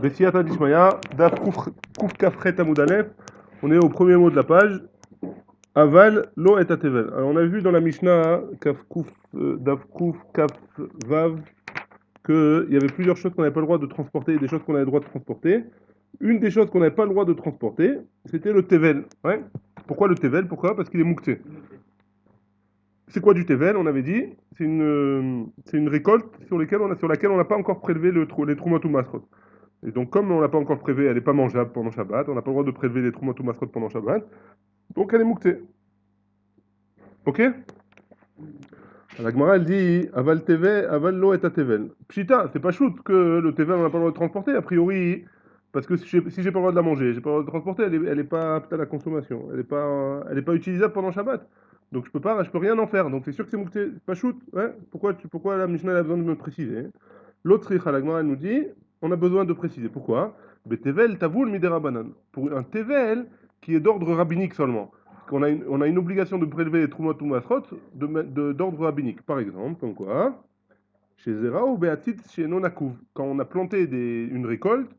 Bessiyata Dishmaya, Daf Kouf Kafret Amoud Aleph. On est au premier mot de la page. Aval, lo et atevel. Alors on a vu dans la Mishnah, Daf Kouf Kaf Vav, qu'il y avait plusieurs choses qu'on n'avait pas le droit de transporter et des choses qu'on avait le droit de transporter. Une des choses qu'on n'avait pas le droit de transporter, c'était le tevel. Ouais. Pourquoi le tevel? Pourquoi? Parce qu'il est moukté. C'est quoi du tevel? On avait dit, c'est une récolte sur laquelle on n'a pas encore prélevé les troumotes ou masrot. Et donc, comme on l'a pas encore prélevé, elle n'est pas mangeable pendant Shabbat, on n'a pas le droit de prélever les troumotes ou masrot pendant Shabbat, donc elle est mouktée. Ok? La Gemara, elle dit aval tevel, aval lo et tevel. Pshita, c'est pas shoot que le tevel on n'a pas le droit de transporter, a priori, parce que si j'ai pas le droit de la manger, j'ai pas le droit de transporter, elle est pas apte à la consommation, elle est pas utilisable pendant Shabbat. Donc je peux rien en faire. Donc c'est sûr que c'est mouketé, c'est pas shoot. Ouais. Pourquoi la Mishnah a besoin de me préciser? L'autre la Gemara elle nous dit, on a besoin de préciser. Pourquoi? Betevel tavoul midera banan. Pour un tevel qui est d'ordre rabbinique seulement. On a une obligation de prélever les trumot ou masrot d'ordre rabbinique. Par exemple, comme quoi, chez Zera ou Beatit chez Nonakouv, quand on a planté une récolte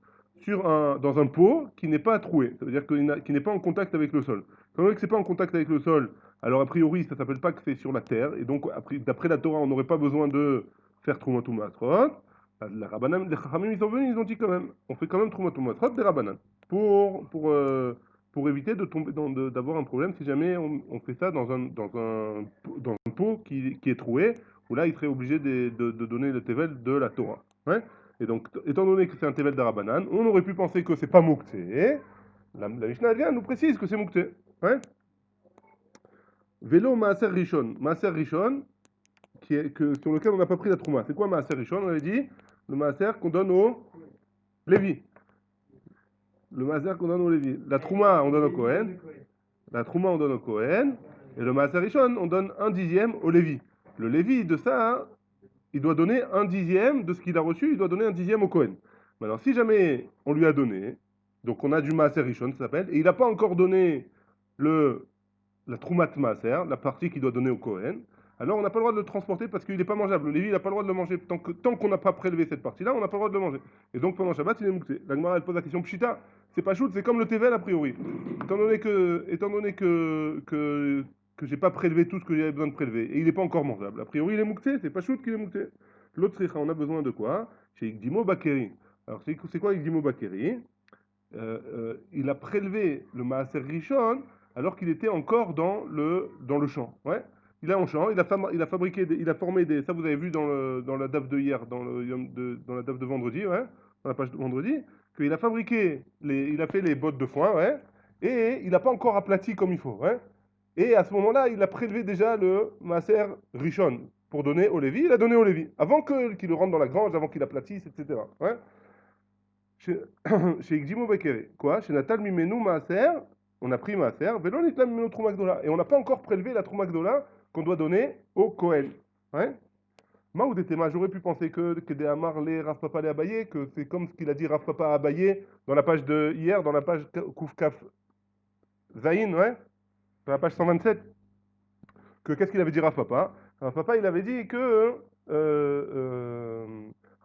dans un pot qui n'est pas troué, ça veut dire qu'il n'est pas en contact avec le sol. Quand on dit que c'est pas en contact avec le sol, alors a priori ça s'appelle pas que c'est sur la terre, et donc d'après la Torah on n'aurait pas besoin de faire Trumot ou Masrot. Les Chachamim ils sont venus, ils ont dit quand même, on fait quand même Trumot ou Masrot des Rabbanan pour éviter d'avoir un problème si jamais on fait ça dans un pot qui est troué, où là il serait obligé de donner le tevel de la Torah. Ouais. Et donc, étant donné que c'est un tevel d'Arabanan, on aurait pu penser que c'est pas Moukté. La Mishnah vient nous précise que c'est Moukté. Ouais. Vélo Maaser Rishon. Maaser Rishon, sur lequel on n'a pas pris la Trouma. C'est quoi Maaser Rishon? On avait dit le Maaser qu'on donne au Lévi. Le Maaser qu'on donne au Lévi. La Trouma, on donne au Kohen. La Trouma, on donne au Kohen. Et le Maaser Rishon, on donne un dixième au Lévi. Le Lévi, de ça, hein, il doit donner un dixième de ce qu'il a reçu, il doit donner un dixième au Kohen. Maintenant, si jamais on lui a donné, donc on a du Maaser Rishon, ça s'appelle, et il n'a pas encore donné la Troumat Maaser, la partie qu'il doit donner au Kohen, alors on n'a pas le droit de le transporter parce qu'il n'est pas mangeable. Le Lévi, il n'a pas le droit de le manger. Tant qu'on n'a pas prélevé cette partie-là, on n'a pas le droit de le manger. Et donc pendant Shabbat, il est mouxé. La Gemara, elle pose la question, Pshita, c'est pas shoot, c'est comme le Tevel a priori. Étant donné que j'ai pas prélevé tout ce que j'avais besoin de prélever, et il n'est pas encore mangeable. A priori, il est mouxé, c'est pas shoot qu'il est mouxé. L'autre on a besoin de quoi? Chez Igdimo Bakeri. Alors c'est quoi Igdimo Bakeri? Il a prélevé le Maaser Rishon alors qu'il était encore dans le champ. Ouais. Il est en champ, il a fabriqué, il a formé des. Ça vous avez vu dans la DAF de hier, dans la DAF de vendredi, ouais, dans la page de vendredi, qu'il a fabriqué, il a fait les bottes de foin, ouais, et il n'a pas encore aplati comme il faut, ouais. Et à ce moment-là, il a prélevé déjà le Maaser Rishon pour donner au Lévi. Il a donné au Lévi avant qu'il le rentre dans la grange, avant qu'il aplatisse, etc. Ouais. Chez chez Gdimo Bekere. Quoi? Chez Natal Mimenu Maaser, on a pris Maaser, Velon Itlam Mimenu Troumagdola. Et on n'a pas encore prélevé la Troumagdola qu'on doit donner au Kohen. Ouais? Maoud Etema, j'aurais pu penser que des Amar les Rav Papa les Abaye, que c'est comme ce qu'il a dit Rav Papa Abaye dans la page de hier, dans la page Koufkaf Zain, ouais? Dans la page 127. Que qu'est-ce qu'il avait dit Rav Papa? Rav Papa, il avait dit que.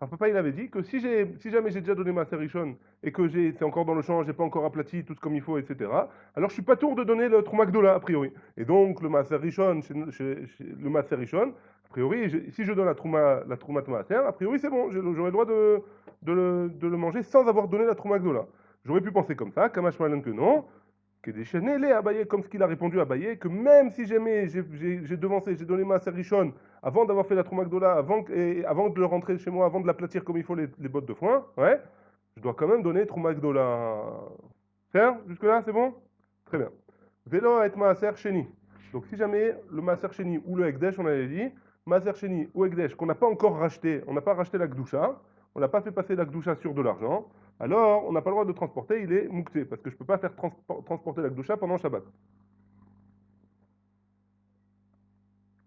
Rav Papa, il avait dit que si jamais j'ai déjà donné ma Serichon et que c'est encore dans le champ, j'ai pas encore aplati tout comme il faut, etc., alors je suis pas tour de donner le Troumagdola, a priori. Et donc, le Maaser Rishon, le Maaser Rishon, a priori, si je donne la Troumat Maaser, a priori, c'est bon, j'aurai le droit de le manger sans avoir donné la Troumagdola. J'aurais pu penser comme ça, Kamash Malan que non, que déchaîner les Abaye, comme ce qu'il a répondu à Abaye, que même si jamais j'ai devancé, j'ai donné ma Richon avant d'avoir fait la Troumagdola, avant de le rentrer chez moi, avant de l'aplatir comme il faut les bottes de foin, ouais, je dois quand même donner Troumagdola. Faire jusque-là, c'est bon? Très bien. Vélo et Maaser Sheni. Donc si jamais le Maaser Sheni ou le Ekdesh, on avait dit, Maaser Sheni ou Ekdesh, qu'on n'a pas encore racheté, on n'a pas racheté la Gdusha, on n'a pas fait passer la Gdusha sur de l'argent, alors on n'a pas le droit de transporter, il est moukté, parce que je ne peux pas faire transporter la Gdusha pendant Shabbat.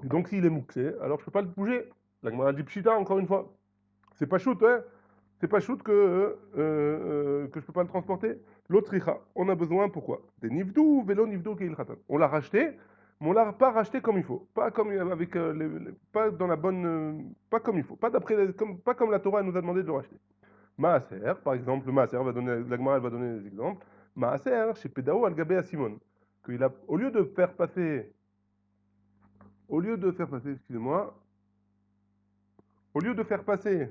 Et donc s'il est moukté, alors je ne peux pas le bouger. La Gemara dit Pshita, encore une fois. C'est pas shoot, hein? C'est pas shoot que je peux pas le transporter. L'autre on a besoin, pourquoi? Des nivdou, vélo nivdou keilchatan. On l'a racheté, mais on l'a pas racheté comme il faut. Pas comme avec pas dans la bonne pas comme il faut. Pas comme la Torah nous a demandé de le racheter. Maaser, par exemple, le Maaser, la Gemara elle va donner des exemples. Maaser, chez Pedao al-Gabé à Simon. Qu'il a, au lieu de faire passer, excusez-moi, au lieu de faire passer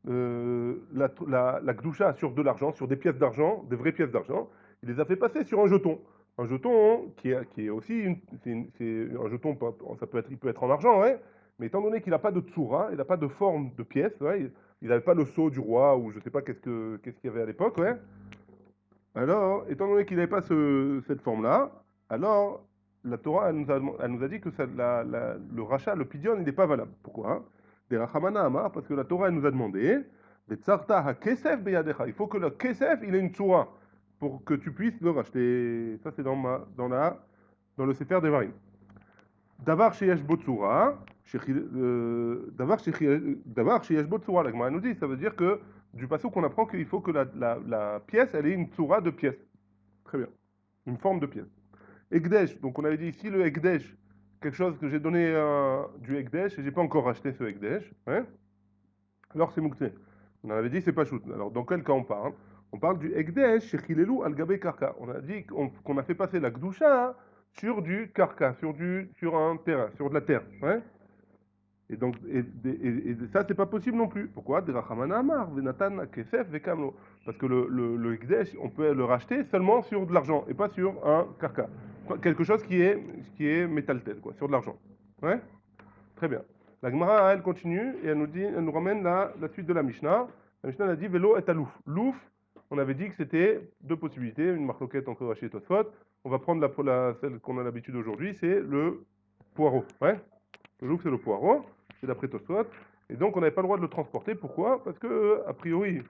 la Gdoucha sur de l'argent, sur des pièces d'argent, des vraies pièces d'argent, il les a fait passer sur un jeton. Un jeton qui est aussi c'est un jeton, ça peut être, il peut être en argent, ouais, mais étant donné qu'il n'a pas de tsura, il n'a pas de forme de pièce, ouais, il n'avait pas le sceau du roi ou je sais pas qu'est-ce qu'il y avait à l'époque, ouais. Alors, étant donné qu'il n'avait pas cette forme-là, alors la Torah elle nous a dit que le rachat, le pidion, il n'est pas valable. Pourquoi? Des rachamana amar, parce que la Torah elle nous a demandé, des tsarta ha kesef beyadecha. Il faut que le kesef il ait une tsura pour que tu puisses le racheter. Ça c'est dans le Sefer Devarim. Davar sheyesh bo tsura, davar sheyesh bo tsura. La Gemara nous dit, ça veut dire que du passage qu'on apprend qu'il faut que la pièce elle ait une tsura de pièce. Très bien. Une forme de pièce. Ekdesh, donc on avait dit ici le Ekdesh, quelque chose que j'ai donné du Ekdesh et j'ai pas encore racheté ce Ekdesh. Hein. Alors c'est Mouktsé. On en avait dit c'est pas shoot. Alors dans quel cas on parle? On parle du Ekdesh chez Chilelou al Gabé Karka. On a dit qu'on a fait passer la Gdoucha sur du Karka, sur un terrain, sur de la terre. Hein. Et donc, et ça, c'est pas possible non plus. Pourquoi? Derachamana Amar, Venatan, Kesef, Vekamlo. Parce que le Hekdesh, on peut le racheter seulement sur de l'argent et pas sur un karka. Quelque chose qui est métal-tel, quoi, sur de l'argent. Ouais? Très bien. La Gemara, elle continue et elle nous ramène la suite de la Mishnah. La Mishnah, elle a dit Vélo est à louf. Louf, on avait dit que c'était deux possibilités, une marloquette entre Rashi et Tosfot. On va prendre celle qu'on a l'habitude aujourd'hui, c'est le poireau. Ouais? Le louf, c'est le poireau, c'est d'après Tosfot. Et donc, on n'avait pas le droit de le transporter. Pourquoi? Parce que, a priori,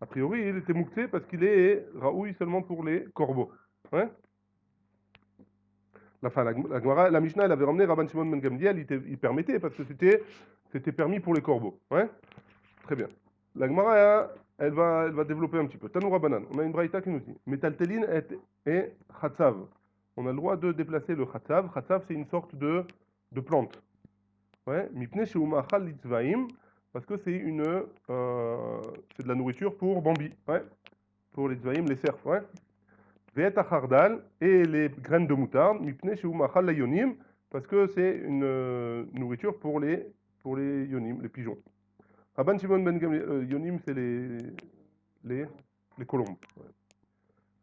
il était moukté parce qu'il est raoui seulement pour les corbeaux. Ouais? La Mishnah, elle avait ramené Rabban Shimon Ben Gamliel, il permettait parce que c'était permis pour les corbeaux. Ouais? Très bien. La Gemara, elle va développer un petit peu. Tanoura Banan, on a une braïta qui nous dit Metaltelin et Chatzav. On a le droit de déplacer le Chatzav. Chatzav, c'est une sorte de plante. Ouais, mipne chez Umachal litzvaim, parce que c'est de la nourriture pour Bambi, ouais, pour les tzvaim, les cerfs, ouais. Ve'et achardal, et les graines de moutarde, mipne chez Umachal layonim, parce que c'est une nourriture pour les yonim, les pigeons. Rabban Shimon ben Gamliel, yonim, c'est les, les colombes. Ouais.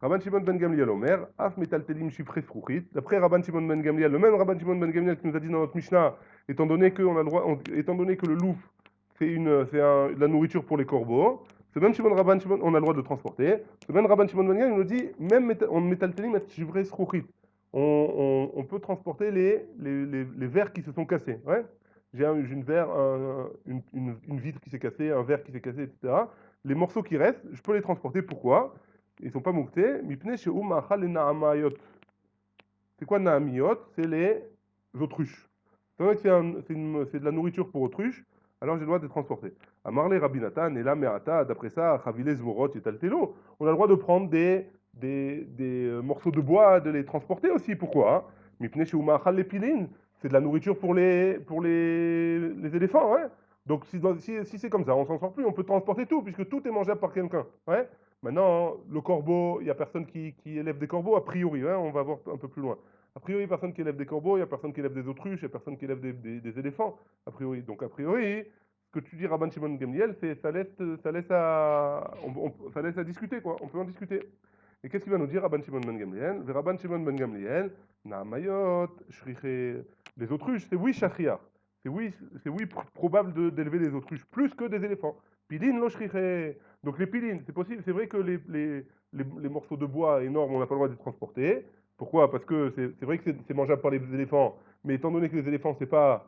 Rabban Shimon ben Gamliel Omer, Af metaltelim shifre sruchit. D'après Rabban Shimon ben Gamliel, le même Rabban Shimon ben Gamliel qui nous a dit dans notre Mishnah, étant donné que le louf, de la nourriture pour les corbeaux, Rabban Shimon, on a le droit de le transporter. Ce même Rabban Shimon ben Gamliel nous dit, même en metaltelim shifre sruchit, on peut transporter les verres qui se sont cassés. Ouais. J'ai une vitre qui s'est cassée, un verre qui s'est cassé, etc. Les morceaux qui restent, je peux les transporter. Pourquoi? Ils sont pas mouktés. Mipne chez Umachal et Naamayot. C'est quoi Naamiyot? C'est les autruches. C'est vrai que c'est de la nourriture pour autruches, alors j'ai le droit de les transporter. À Marley Rabinatan, et là Meata, d'après ça, Chavilé Zvorot et Taltelo, on a le droit de prendre des morceaux de bois, de les transporter aussi. Pourquoi? Mipne chez Umachal les pilines, c'est de la nourriture pour les éléphants, ouais. Donc si c'est comme ça, on s'en sort plus, on peut transporter tout, puisque tout est mangeable par quelqu'un. Ouais. Maintenant, le corbeau, il n'y a personne qui élève des corbeaux, a priori, hein, on va voir un peu plus loin. A priori, personne qui élève des corbeaux, il n'y a personne qui élève des autruches, il n'y a personne qui élève des éléphants, a priori. Donc, a priori, ce que tu dis, Rabban Shimon Gamliel, ça laisse à discuter, quoi. On peut en discuter. Et qu'est-ce qu'il va nous dire, Rabban Shimon Ben Gamliel? Rabban Shimon Ben Gamliel, Naamayot, Shriche, les autruches, c'est oui, Shachriar. C'est oui probable d'élever des autruches plus que des éléphants. Pilin lo shriche. Donc les pilines, c'est possible, c'est vrai que les morceaux de bois énormes, on n'a pas le droit de les transporter. Pourquoi? Parce que c'est vrai que c'est mangeable par les éléphants, mais étant donné que les éléphants, c'est pas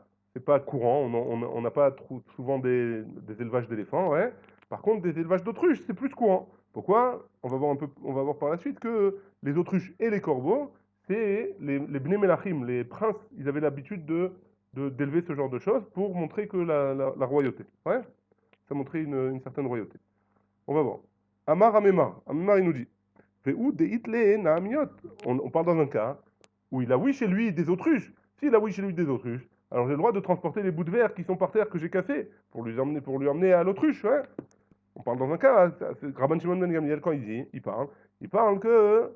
courant, on n'a pas souvent des élevages d'éléphants, ouais. Par contre, des élevages d'autruches, c'est plus courant. Pourquoi? On va voir par la suite que les autruches et les corbeaux, c'est les Bnei Melachim, les princes, ils avaient l'habitude d'élever ce genre de choses pour montrer que la royauté. Ouais? Ça montrait une certaine royauté. On va voir. Amar Amemar. Amemar, il nous dit Ve'u de itle naamiot. On parle dans un cas où il a oui chez lui des autruches. S'il a oui chez lui des autruches, alors j'ai le droit de transporter les bouts de verre qui sont par terre que j'ai cassés pour lui emmener à l'autruche. Ouais. On parle dans un cas, Rabban Shimon ben Gamliel, quand il dit, il parle que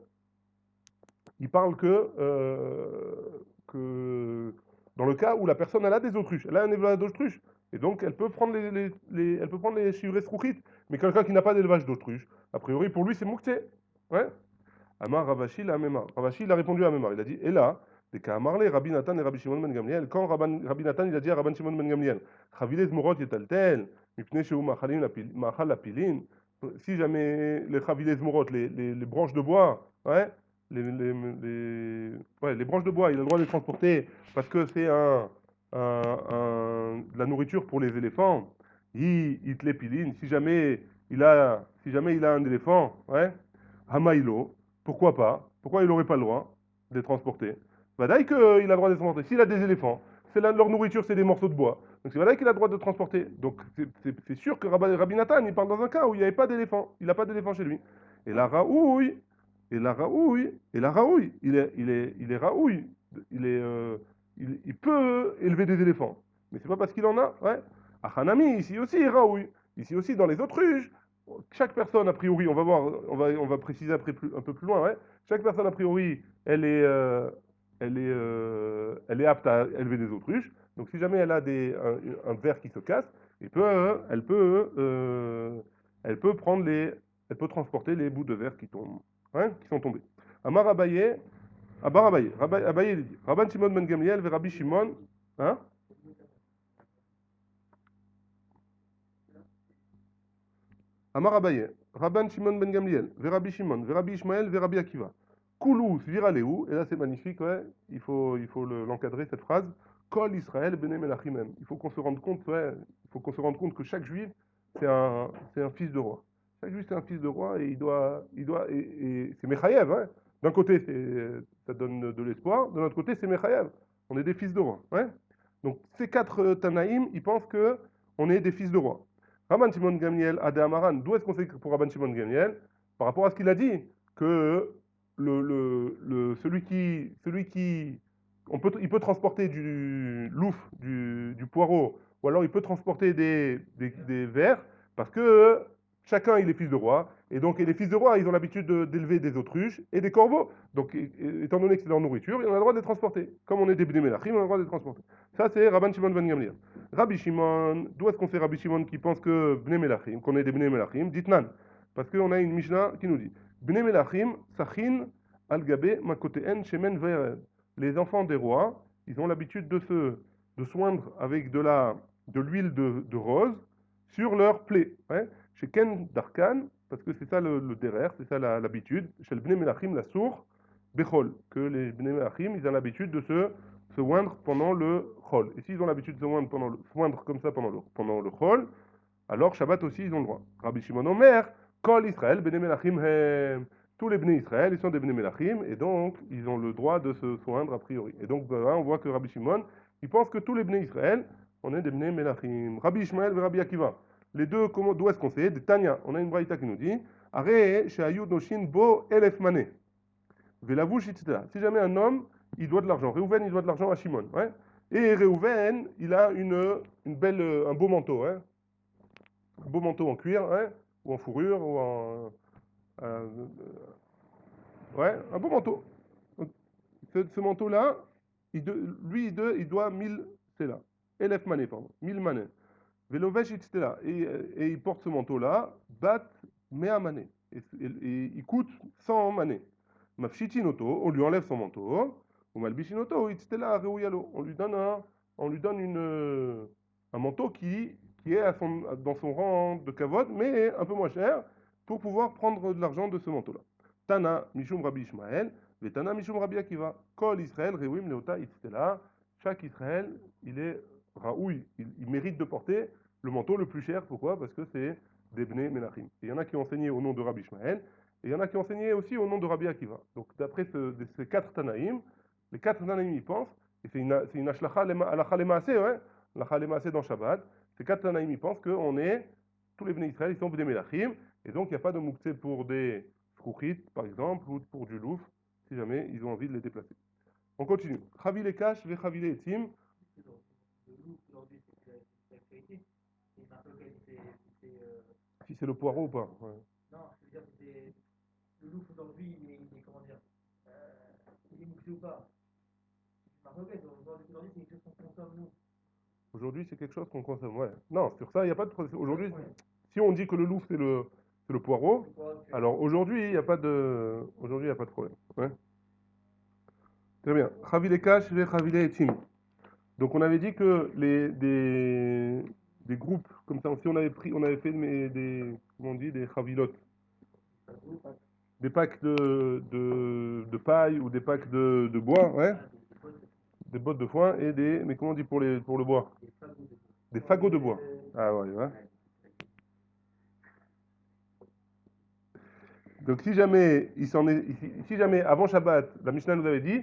que dans le cas où la personne elle a des autruches, elle a un élevage d'autruches, et donc elle peut prendre elle peut prendre les shiurei rouchit, mais quelqu'un qui n'a pas d'élevage d'autruches, a priori pour lui c'est moukté. Ouais. Amar Ravashi la Amemar. Ravashi il a répondu à Amemar, il a dit, et là, des cas Amarle, Rabbi Nathan et Rabbi Shimon ben Gamliel, quand Rabbi Nathan il a dit à Rabban Shimon ben Gamliel, Chavilez Morot yetaltel, mipne shehu machal la pilin, si jamais les Chavilez Morot, les branches de bois, ouais, les branches de bois, il a le droit de les transporter parce que c'est de la nourriture pour les éléphants. Il te les piline. Si jamais il a un éléphant, ouais, Hamaïlo, pourquoi pas? Pourquoi il n'aurait pas le droit de les transporter? Vadaï qu'il a le droit de les transporter. S'il a des éléphants, leur nourriture, c'est des morceaux de bois. Donc c'est Vadaï qu'il a le droit de transporter. Donc c'est sûr que Rabbi Nathan, il parle dans un cas où il n'y avait pas d'éléphant. Il n'a pas d'éléphant chez lui. Et la Raoui, la Raoui, il est Raoui. Il est, il peut élever des éléphants. Mais c'est pas parce qu'il en a, ouais. À Hanami, ici aussi, Raoui. Ici aussi, dans les autruches, chaque personne, a priori, on va voir, on va préciser après un peu plus loin, ouais. Chaque personne, a priori, elle est apte à élever des autruches. Donc, si jamais elle a un ver qui se casse, elle peut prendre elle peut transporter les bouts de verre qui tombent, hein, qui sont tombés. Amar Abaye, Abaye, il dit, Rabban Shimon ben Gamliel, Rabbi Shimon, hein? Amar Abaye, Rabban Shimon ben Gamliel, Verabi Shimon, Verabi Ishmael, Verabi Akiva. Koulou, Viraleu, et là c'est magnifique, ouais, il faut l'encadrer cette phrase. Kol Israël benem elachimem. Il faut qu'on se rende compte, ouais, il faut qu'on se rende compte que chaque juif, c'est un fils de roi. Chaque juif, c'est un fils de roi et et c'est Mechayev, hein. D'un côté, ça donne de l'espoir, de l'autre côté, c'est Mechayev. On est des fils de roi, ouais. Donc ces quatre Tanaïm, ils pensent que on est des fils de roi. Rabban Shimon Gamliel, Ade Amaran, d'où est-ce qu'on sait que pour Rabban Shimon Gamliel? Par rapport à ce qu'il a dit, que celui qui, il peut transporter du louf, du poireau, ou alors il peut transporter des vers, parce que chacun il est fils de roi, et donc et les fils de roi ils ont l'habitude d'élever des autruches et des corbeaux. Donc étant donné que c'est leur nourriture, on a le droit de les transporter. Comme on est des bnei melachim, on a le droit de les transporter. Ça c'est Rabban Shimon ben Gamliel. Rabbi Shimon, d'où est-ce qu'on sait Rabbi Shimon qui pense que bnei melachim, qu'on est des bnei melachim? Dites-nan, parce qu'on a une Mishnah qui nous dit bnei melachim sachin al gabe makoteen shemen ve'ered. Les enfants des rois, ils ont l'habitude de soindre avec de l'huile de rose sur leur plaie. Ouais. Chez Ken Darkan, parce que c'est ça le derer, c'est ça l'habitude. Chez le Bnei Melachim, la sour, Bechol, que les Bnei Melachim, ils ont l'habitude de se oindre pendant le Chol. Et s'ils ont l'habitude de se oindre comme ça pendant le Chol, alors Shabbat aussi, ils ont le droit. Rabbi Shimon Omer, Kol Israël, Bnei Melachim Hem. Tous les Bnei Israël, ils sont des Bnei Melachim, et donc ils ont le droit de se soindre a priori. Et donc on voit que Rabbi Shimon, il pense que tous les Bnei Israël, on est des Bnei Melachim. Rabbi Ishmael et Rabbi Akiva. Les deux, d'où est-ce qu'on sait? De Tanya, on a une braïta qui nous dit Are she'ayu noshin bo elef mané. Velavush etc. Si jamais un homme, il doit de l'argent, Réhouven, il doit de l'argent à Shimon. Ouais. Et Réhouven, il a un beau manteau. Hein, un beau manteau en cuir, hein, ou en fourrure, euh, ouais, un beau manteau. Donc, ce manteau-là, il doit 1000, c'est là, Elef mané, pardon, 1000 mané. Velovesh, etc. Et il porte ce manteau-là, bat mea mané. Et il coûte 100 mané. Mafshitinoto, on lui enlève son manteau, ou malbishinoto, etc. On lui donne un manteau qui est dans son rang de kavod, mais un peu moins cher, pour pouvoir prendre de l'argent de ce manteau-là. Tana, Mishum Rabbi Ishmael, Vetana, Mishum Rabbi Akiva. Kol Israël, Rewim, Leota, etc. Chaque Israël, il est Raoui, il mérite de porter le manteau le plus cher. Pourquoi? Parce que c'est des Bnei Menachim. Et il y en a qui ont enseigné au nom de Rabbi Ishmael, et il y en a qui ont enseigné aussi au nom de Rabbi Akiva. Donc d'après ces quatre Tanaïm, les quatre Tanaïm y pensent, et c'est une ashlacha alacha lemaaseh, ouais, alacha lemaaseh dans Shabbat, ces quatre Tanaïm y pensent tous les Bnei Israël, ils sont Bnei Melachim, et donc il n'y a pas de mouktsé pour des Skouchit, par exemple, ou pour du louf, si jamais ils ont envie de les déplacer. On continue. Chavile Kash, Vechavile Etim. Si c'est le poireau ou pas. Ouais. Non, je veux dire, le loup aujourd'hui, comment dire, euh, il est moussé ou pas? C'est une marque aujourd'hui, c'est quelque chose qu'on consomme nous. Aujourd'hui, c'est quelque chose qu'on consomme. Ouais. Non, sur ça, il n'y a pas de problème. Il n'y a pas de Aujourd'hui, problème. si on dit que le loup, c'est le poireau, Le poids actuel. alors aujourd'hui, il n'y a pas de, aujourd'hui, il y a pas de problème. Ouais. Très bien. Chavile kash ve chavile etim. Donc on avait dit que des groupes comme ça, si on avait pris, on avait fait comment on dit, des chavilotes, des packs de paille ou des packs de bois, ouais, des bottes de foin et mais comment on dit pour le bois? Des fagots de bois. Ah ouais, ouais. Donc si jamais si jamais avant Shabbat, la Mishnah nous avait dit,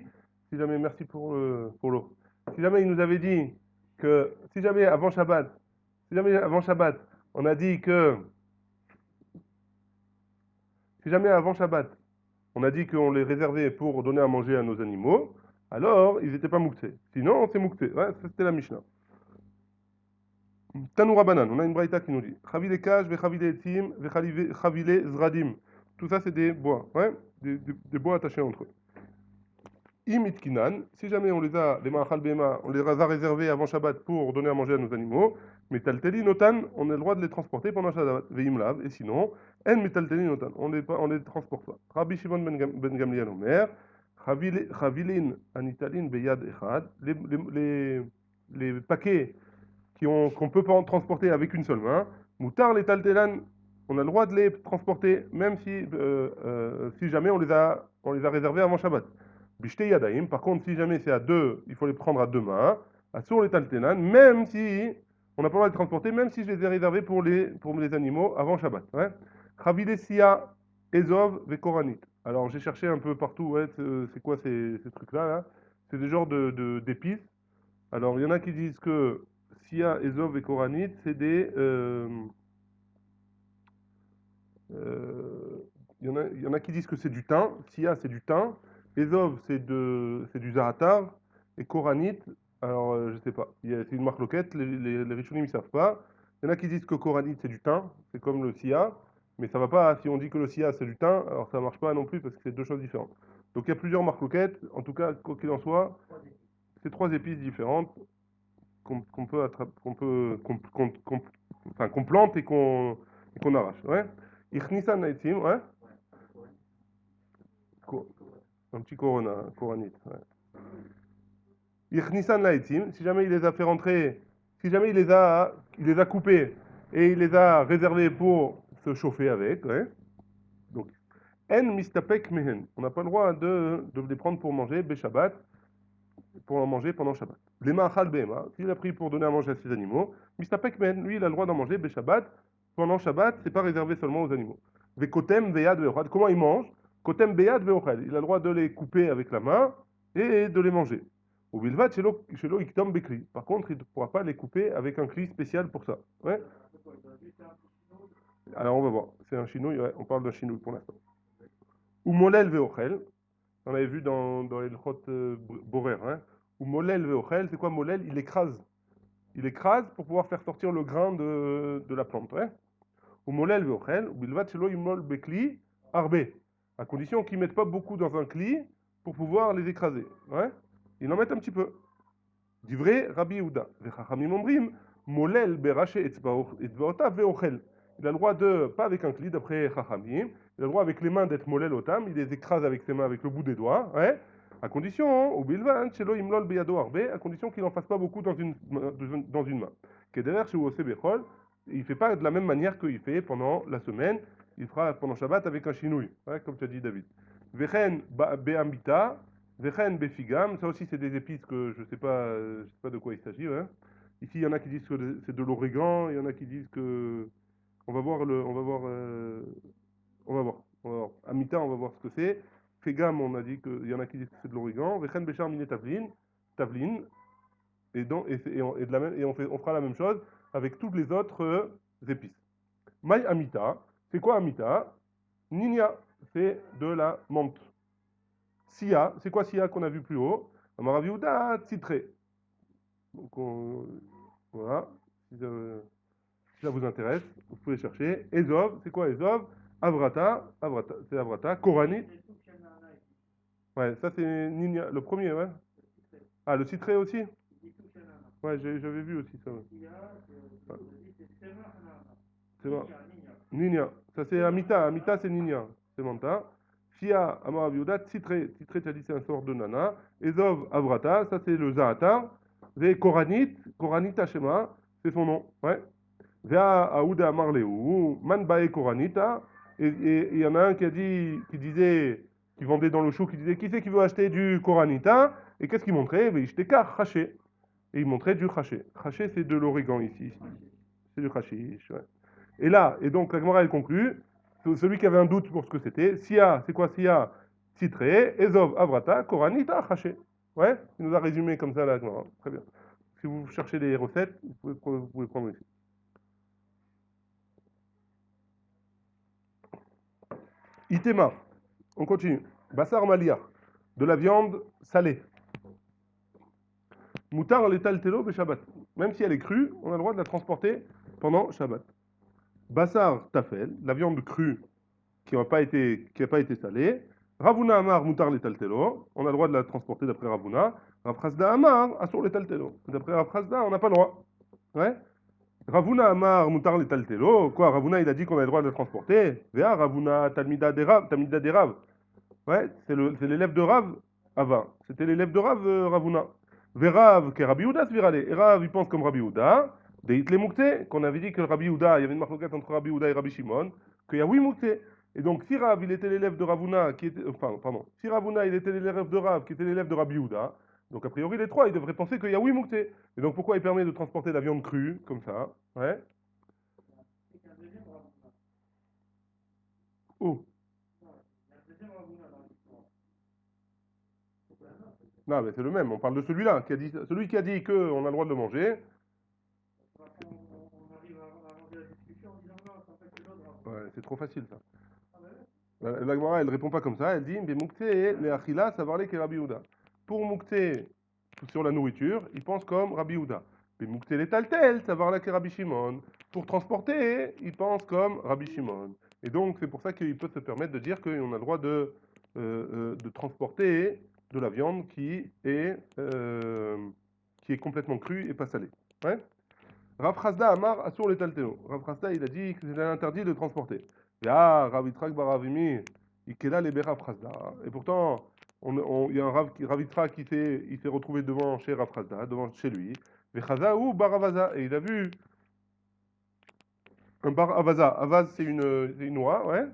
si jamais, merci pour l'eau, si jamais il nous avait dit que, si jamais avant Shabbat, on a dit que, si jamais avant Shabbat, on a dit qu'on les réservait pour donner à manger à nos animaux, alors ils n'étaient pas mouxés. Sinon, c'est mouxé. Ouais, ça, c'était la Mishnah. Tanoura Banan, on a une braïta qui nous dit Chavile kaj, vechavile etim, vechavile zradim. Tout ça, c'est des bois, ouais, des bois attachés entre eux. Imitkinan, si jamais on les a, les ma'achal bema, on les a réservés avant Shabbat pour donner à manger à nos animaux, metalteli notan, on a le droit de les transporter pendant Shabbat, veimlav, et sinon, en metalteli notan, on les transporte pas. Rabbi Shimon ben Gamliel Omer, chavilin anitalin beyad echad, les paquets qu'on peut pas transporter avec une seule main, moutar les taltelan, on a le droit de les transporter, même si jamais on les a réservés avant Shabbat. Bishte yadaim, par contre, si jamais c'est à deux, il faut les prendre à deux mains. Assur les taltelan, même si on n'a pas le droit de les transporter, même si je les ai réservés pour les animaux avant Shabbat. Ouais. Chavile sia, ezov, vekoranit. Alors j'ai cherché un peu partout, ouais, c'est quoi ces trucs-là là. C'est des genres d'épices. Alors il y en a qui disent que sia, ezov et koranit, c'est il y en a qui disent que c'est du thym. Sia, c'est du thym. Ezov, c'est du za'atar. Et Koranit, alors je sais pas. C'est une marque loquette. Les Rishonim ne savent pas. Il y en a qui disent que Koranit, c'est du thym. C'est comme le Sia. Mais ça va pas. Si on dit que le Sia, c'est du thym, alors ça marche pas non plus parce que c'est deux choses différentes. Donc il y a plusieurs marques loquettes. En tout cas, quoi qu'il en soit, c'est trois épices différentes qu'on peut attraper, enfin, qu'on plante et qu'on arrache. Ouais. Ichnisan naïtim, ouais. Un petit corona, coranite. Ouais. Ichnisan naïtim, si jamais il les a fait rentrer, si jamais il les a coupés et il les a réservés pour se chauffer avec, ouais. Donc, en mistapek mehen. On n'a pas le droit de les prendre pour manger, Shabbat, pour en manger pendant Shabbat. Les ma'achal behema, s'il a pris pour donner à manger à ses animaux, mistapek mehen, lui, il a le droit d'en manger, Shabbat, pendant Shabbat, c'est pas réservé seulement aux animaux. Vekotem veyad veochad. Comment il mange? Kotem beyad veochad. Il a le droit de les couper avec la main et de les manger. Ou bilvat shelo iktom bekli. Par contre, il ne pourra pas les couper avec un cli spécial pour ça. Ouais. Alors on va voir. C'est un chinouille, ouais, on parle d'un chinouille pour l'instant. Ou molel veochel. On avait vu dans les Lchot Borer. Hein. Ou molel veochel, c'est quoi molel? Il écrase. Il écrase pour pouvoir faire sortir le grain de la plante. Ouais. Ou molel veochel, ou bilvat shelo imol bekli arbe. À condition qu'ils ne mettent pas beaucoup dans un cli pour pouvoir les écraser. Ouais. Ils en mettent un petit peu. Divrei Rabbi Yehuda. Vechachamim omrim, molel beraché etzbaotav veochel. Il a le droit de, pas avec un cli, d'après Chachamim, il a le droit avec les mains d'être molel otam, il les écrase avec ses mains, avec le bout des doigts, ouais, à condition, ou bilvan, shelo imlol beyado arbe, à condition qu'il n'en fasse pas beaucoup dans une main. Kederer chez Ose Bechol, il ne fait pas de la même manière qu'il fait pendant la semaine, il fera pendant Shabbat avec un chinouille, ouais, comme tu as dit David. Vechen be'ambita, Vechen befigam, ça aussi c'est des épices que je sais pas de quoi il s'agit. Hein. Ici il y en a qui disent que c'est de l'origan, il y en a qui disent que on va voir, on va voir. Amita, on va voir ce que c'est. Fegam, on a dit qu'il y en a qui disent que c'est de l'origan. Vechen bechar mine tavlin, on fera la même chose avec toutes les autres épices. Maï amita, c'est quoi amita? Ninia, c'est de la menthe. Sia, c'est quoi Sia qu'on a vu plus haut? Amaraviouda, titré. Donc voilà. ça vous intéresse, vous pouvez chercher. Ezov, c'est quoi Ezov? Avrata, Avrata, c'est Avrata. Koranit, ouais, ça c'est Ninia, le premier, ouais. Ah, le citré aussi? Ouais, j'avais vu aussi ça. Ouais. Ouais. C'est bon. Ninia, ça c'est Amita, Amita c'est Ninia, c'est Manta. Fia, Amar Aviuda, Citré, Citré, tu as dit c'est un sort de nana. Ezov, Avrata, ça c'est le Zaatar. Ve Koranit, Koranita Shema, c'est son nom, ouais. Vea Aouda Marleu, Man Bae Koranita. Et il y en a un qui a dit, qui disait, qui vendait dans le chou, qui disait, qui c'est qui veut acheter du Koranita? Et qu'est-ce qu'il montrait? Ben, il car haché. Et il montrait du haché. Haché, c'est de l'origan ici. C'est du hashish, ouais. Et là, et donc la Gemara elle conclut, celui qui avait un doute pour ce que c'était, Sia, c'est quoi Sia? Citré, Ezov, Avrata, Koranita, haché. Ouais, il nous a résumé comme ça la Gemara. Très bien. Si vous cherchez les recettes, vous pouvez prendre ici. Itema, on continue. Bassar Malia, de la viande salée. Moutar l'étal telo Shabbat. Même si elle est crue, on a le droit de la transporter pendant Shabbat. Bassar tafel, la viande crue qui n'a pas été salée. Ravuna Amar Moutar l'étal telo, on a le droit de la transporter d'après Ravuna. Rafrasda Amar Asur l'étal telo. D'après Rafrasda, on n'a pas le droit. Ouais. Ravuna Amar Moutar l'étal telo. Quoi, Ravuna il a dit qu'on a le droit de la transporter. Vea Ravuna Talmida Derav. Ouais, c'est l'élève de Rav, Ava. C'était l'élève de Rav, Ravuna. Verav, qui est Rabbi Houda, Svirale. Et Rav, il pense comme Rabbi Houda. Deit le Moukte, qu'on avait dit que Rabbi Houda, il y avait une marloquette entre Rabbi Houda et Rabbi Shimon, qu'il y a 8 Moukte. Et donc, si Rav, il était l'élève de Ravuna, qui était, enfin, pardon, si Ravuna, il était l'élève de Rav, qui était l'élève de Rabbi Houda, donc a priori, les trois, ils devraient penser qu'il y a 8 Moukte. Et donc, pourquoi il permet de transporter la viande crue, comme ça? Ouais. Oh. Non, mais c'est le même. On parle de celui-là, qui a dit, celui qui a dit qu'on a le droit de le manger. Ouais, c'est trop facile ça. La Gemara, elle répond pas comme ça. Elle dit, mais Moukte le Achila, ça parlait que Rabbi Houda. Pour Moukte sur la nourriture, il pense comme Rabbi Houda. Mais Moukte les Taltel, ça parlait que Rabbi Shimon. Pour transporter, il pense comme Rabbi Shimon. Et donc, c'est pour ça qu'il peut se permettre de dire qu'on a le droit de transporter de la viande qui est complètement crue et pas salée. Ouais. Rav Chasda Amar Asur les Talteo. Rav Chasda, il a dit que c'était interdit de transporter. Ya, Rav Yitzhak Baravimi, Ikela les Rav Chasda. Et pourtant, il y a un Rav Yitzhak il s'est retrouvé devant chez Rav Chasda, devant chez lui. Vechaza ou Baravaza. Et il a vu un Baravaza. Avaz, c'est une oie, ouais.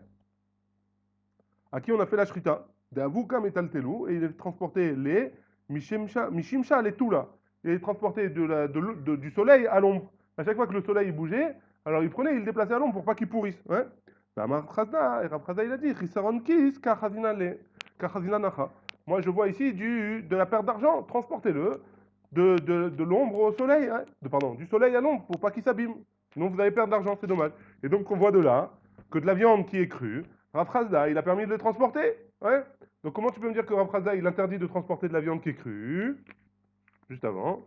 À qui on a fait la shrita. De Avuka Metaltelu. Et il a transporté les Mishimsha, les Tula. Il a transporté du soleil à l'ombre. À chaque fois que le soleil bougeait, alors il prenait, il le déplaçait à l'ombre pour pas qu'il pourrisse. Ouais. Et Rav Chazda, il a dit, Chisaron kis, kachazina nacha. Moi, je vois ici de la perte d'argent. Transportez-le de l'ombre au soleil. Hein. Pardon, du soleil à l'ombre pour pas qu'il s'abîme. Sinon, vous allez perdre d'argent, c'est dommage. Et donc, on voit de là que de la viande qui est crue, Rav Chazda, il a permis de le transporter. Ouais. Donc, comment tu peux me dire que Rav Chazda, il interdit de transporter de la viande qui est crue? Juste avant.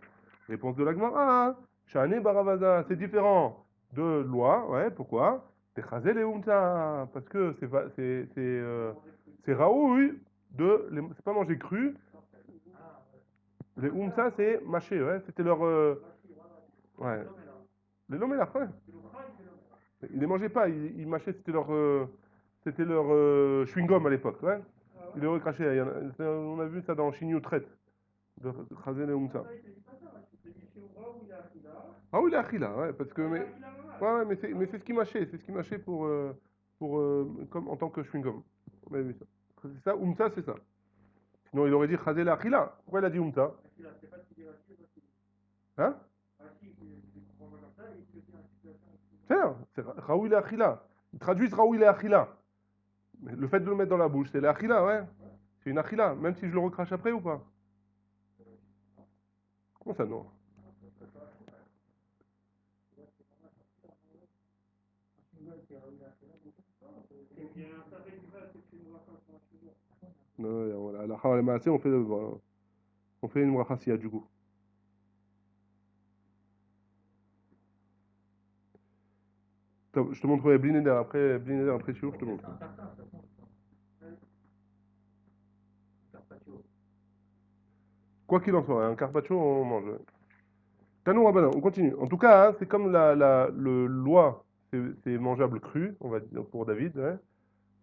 Réponse de la Gemara. Shane Baravaza, c'est différent de loi. Ouais, pourquoi? Techazel et Umta. Parce que c'est Raoui c'est pas manger cru. Les Umta, c'est mâché. Ouais, c'était leur. Ouais. Les Lomelach, ouais. Ils les mangeaient pas, ils mâchaient, c'était leur chewing-gum à l'époque. Ouais. Ils les recrachaient. On a vu ça dans Shinyu Trait. De Chazel et Umta. Ah oui, l'achila, ouais, parce que ouais, ouais, mais c'est ce qui mâchait, c'est ce qui mâchait comme en tant que chewing-gum. On avait vu ça. C'est ça, umta, c'est ça. Sinon, il aurait dit chazé l'achila. Pourquoi il a dit umta? Hein? C'est raoui l'achila. Ils traduisent raoui l'achila. Mais le fait de le mettre dans la bouche, c'est l'achila, ouais. C'est une achila, même si je le recrache après ou pas? Comment ça, non? Non, non, voilà. La khala maaseh, on fait une bracha du coup. Je te montrerai Blinéder après Chiour, je te C'est montre. un tartare, de toute façon. Carpaccio. Quoi qu'il en soit, un carpaccio, on mange. Tanou Rabbanan, on continue. En tout cas, hein, c'est comme le loi, c'est mangeable cru, on va dire pour David. Ouais.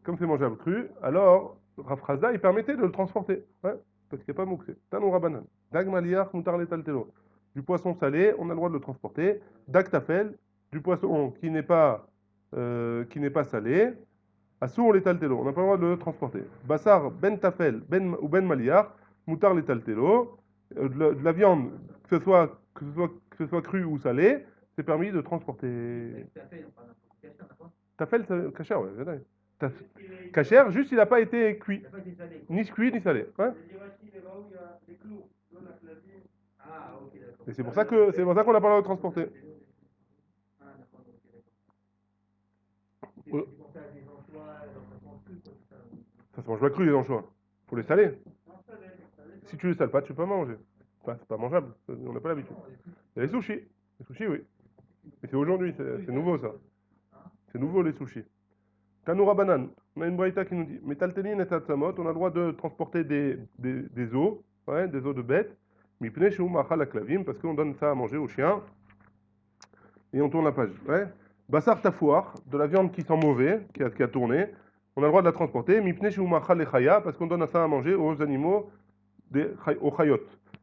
Comme c'est mangeable cru, alors Rafraza, il permettait de le transporter. Ouais, parce qu'il n'y a pas mouxé. Tanou Rabbanan. Dag maliach mutar letaltelo. Du poisson salé, on a le droit de le transporter. Dag tafel, du poisson qui n'est pas salé. Assour letaltelo, on n'a pas le droit de le transporter. Bassar ben tafel ben, ou ben maliach, mutar letaltelo. De la viande, que ce soit cru ou salé, c'est permis de transporter. Tout à fait, on parle d'un truc caché, on a quoi? Tafel, kasher, ouais, c'est vrai. Kasher, juste il n'a pas été cuit. Il n'a pas été salé, quoi. Ni cuit ni salé. Ouais. Les Irachis, les Raoult, il y a des clous, dans la clavie. Ah, ok, d'accord. Et c'est pour ça qu'on n'a pas le droit de transporter. Ah, d'accord, ok, d'accord. Ouais. Tu pensais à des anchois, dans un sens cru, quoi, tout ça. Ça se mange pas cru les anchois. Faut les saler. Non, salé, Si tu les sales pas, tu peux pas manger. Enfin, c'est pas mangeable. On n'a pas l'habitude. non, Il y a les sushis. Les sushis, oui. Mais c'est aujourd'hui, c'est nouveau ça. C'est nouveau les sushis. Tanoura banane. On a une braïta qui nous dit Metaltelin et tatsamot, on a le droit de transporter des os, ouais, des os de bêtes. Mipne sheu machal aklavim, parce qu'on donne ça à manger aux chiens. Et on tourne la page. Ouais. Bassar tafouar, de la viande qui sent mauvais, qui a tourné. On a le droit de la transporter. Mipne sheu machal echaya, parce qu'on donne ça à manger aux animaux, aux chayot.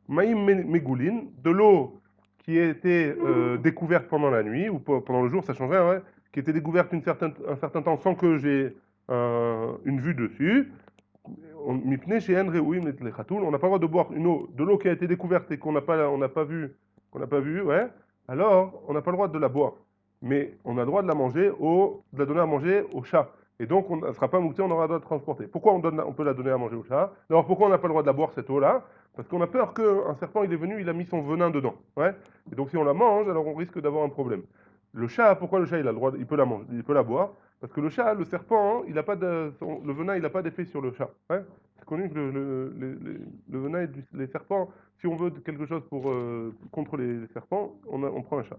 Maïm megoulin, de l'eau qui a été découverte pendant la nuit, ou pendant le jour, ça change rien, ouais, qui a été découverte un certain temps sans que j'ai une vue dessus. Mipne chez Henry, oui, mais les chatoules, on n'a pas le droit de boire de l'eau qui a été découverte et qu'on n'a pas vu, ouais. Alors, on n'a pas le droit de la boire, mais on a le droit de la donner à manger au chat. Et donc, on ne sera pas mouté, on aura le droit de transporter. Pourquoi on peut la donner à manger au chat? Alors, pourquoi on n'a pas le droit de la boire cette eau-là? Parce qu'on a peur qu'un serpent, il est venu, il a mis son venin dedans, ouais. Et donc, si on la mange, alors on risque d'avoir un problème. Le chat, pourquoi le chat, il a le droit, il peut la manger, il peut la boire? Parce que le chat, le serpent, il a pas le venin, il n'a pas d'effet sur le chat. Ouais. C'est connu que le venin et les serpents, si on veut quelque chose contre les serpents, on prend un chat.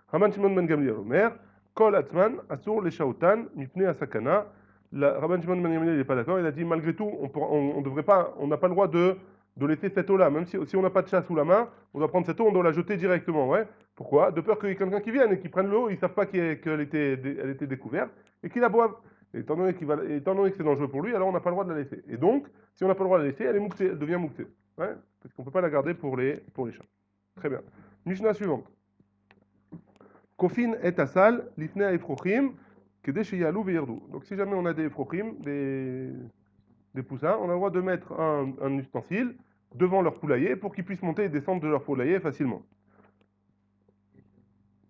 Rabban Shimon ben Gamliel Omer, Kol Atzman, Asur les Shaotan, Mipne Asakana. Rabban Shimon ben Gamliel n'est pas d'accord, il a dit malgré tout, on devrait pas, on n'a pas le droit de laisser cette eau-là, même si on n'a pas de chat sous la main, on doit prendre cette eau, on doit la jeter directement. Ouais. Pourquoi? De peur qu'il y ait quelqu'un qui vienne et qui prenne l'eau, ils ne savent pas qu'elle était découverte, et qu'il la boive. Et étant donné que c'est dangereux pour lui, alors on n'a pas le droit de la laisser. Et donc, si on n'a pas le droit de la laisser, elle devient mouktée. Ouais, parce qu'on ne peut pas la garder pour les chats. Très bien. Mishnah suivante. Kofin et asal, lifnei efrochim, kedesh yalou ve'yerdou. Donc si jamais on a des efrochim, des poussins, on a le droit de mettre un ustensile devant leur poulailler pour qu'ils puissent monter et descendre de leur poulailler facilement.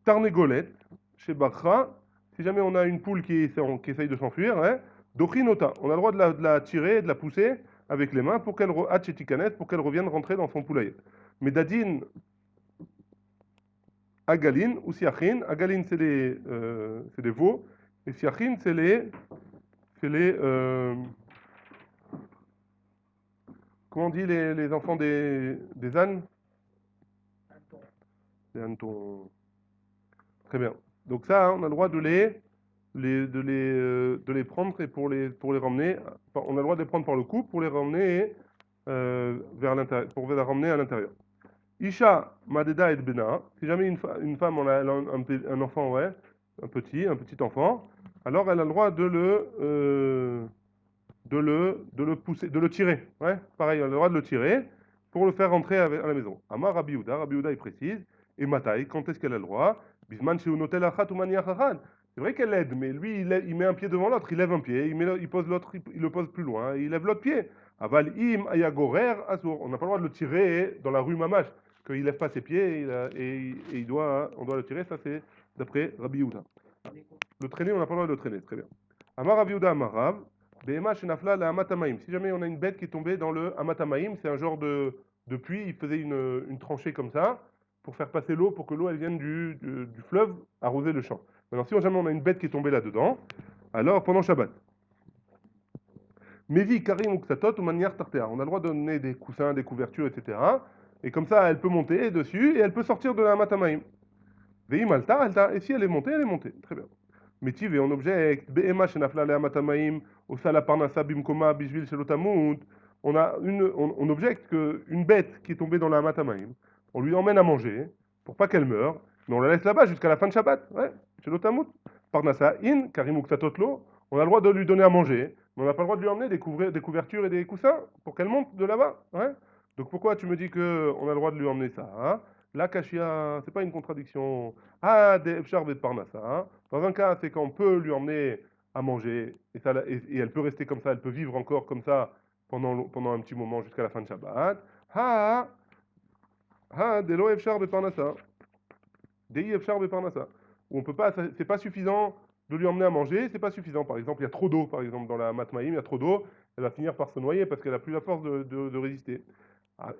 Tarnégolette, chez Bakra, si jamais on a une poule qui essaye de s'enfuir, hein, Dochinota, on a le droit de la tirer, de la pousser avec les mains pour qu'elle pour qu'elle revienne rentrer dans son poulailler. Mais Dadine, Agaline ou Siachin, Agaline c'est les veaux, et Siachin c'est les comment on dit les enfants des ânes? Les hannetons. Très bien. Donc ça, hein, on a le droit de les prendre et pour les ramener. On a le droit de les prendre par le cou pour les ramener vers l'intérieur, pour les ramener à l'intérieur. Isha Madeda et Bena, si jamais une femme elle a un enfant, ouais, un petit enfant, alors elle a le droit de le pousser, de le tirer. Ouais, pareil, elle a le droit de le tirer pour le faire rentrer à la maison. Amar Rabbi Yehuda, il précise, et Matai, quand est-ce qu'elle a le droit? Bisman chez Unotel Achat ou Mani Achachan. C'est vrai qu'elle aide, mais lui, il met un pied devant l'autre, il lève un pied, il pose l'autre, il le pose plus loin, il lève l'autre pied. Aval im ayagorer asur. On n'a pas le droit de le tirer dans la rue Mamash, qu'il lève pas ses pieds et on doit le tirer. Ça, c'est d'après Rabbi Yehuda. Le traîner, on n'a pas le droit de le traîner, très bien. Amar Rabbi Yehuda Amarav. Behema shenafla la amatamaim. Si jamais on a une bête qui est tombée dans le amatamaim, c'est un genre de puits, il faisait une tranchée comme ça pour faire passer l'eau, pour que l'eau elle vienne du fleuve arroser le champ. Maintenant, si jamais on a une bête qui est tombée là-dedans, alors pendant Shabbat, Mevi karim ou ksatot ou manière tartéa, on a le droit de donner des coussins, des couvertures, etc. Et comme ça, elle peut monter dessus et elle peut sortir de la amatamaim. Veim alta, et si elle est montée, elle est montée. Très bien. Métiv et on objecte, Be'ema shenafla le'amatamaim, osa la parnasa bimkoma bishvil shelotamut. On objecte qu'une bête qui est tombée dans la matamaim, on lui emmène à manger pour pas qu'elle meure, mais on la laisse là-bas jusqu'à la fin de Shabbat. Ouais, shelotamut. Parnasa in, karimuk tatotlo, on a le droit de lui donner à manger, mais on n'a pas le droit de lui emmener des couvertures et des coussins pour qu'elle monte de là-bas. Ouais. Donc pourquoi tu me dis qu'on a le droit de lui emmener ça hein? La kashia, c'est pas une contradiction. Ah, des efshar bet parnasa. Hein. Dans un cas, c'est qu'on peut lui emmener à manger et elle peut rester comme ça, elle peut vivre encore comme ça pendant un petit moment jusqu'à la fin de Shabbat. De lo efshar bet parnasa. Dei efshar bet parnasa. Où on peut pas, c'est pas suffisant de lui emmener à manger, c'est pas suffisant. Par exemple, il y a trop d'eau, par exemple, dans la matmaïm, il y a trop d'eau, elle va finir par se noyer parce qu'elle a plus la force de résister.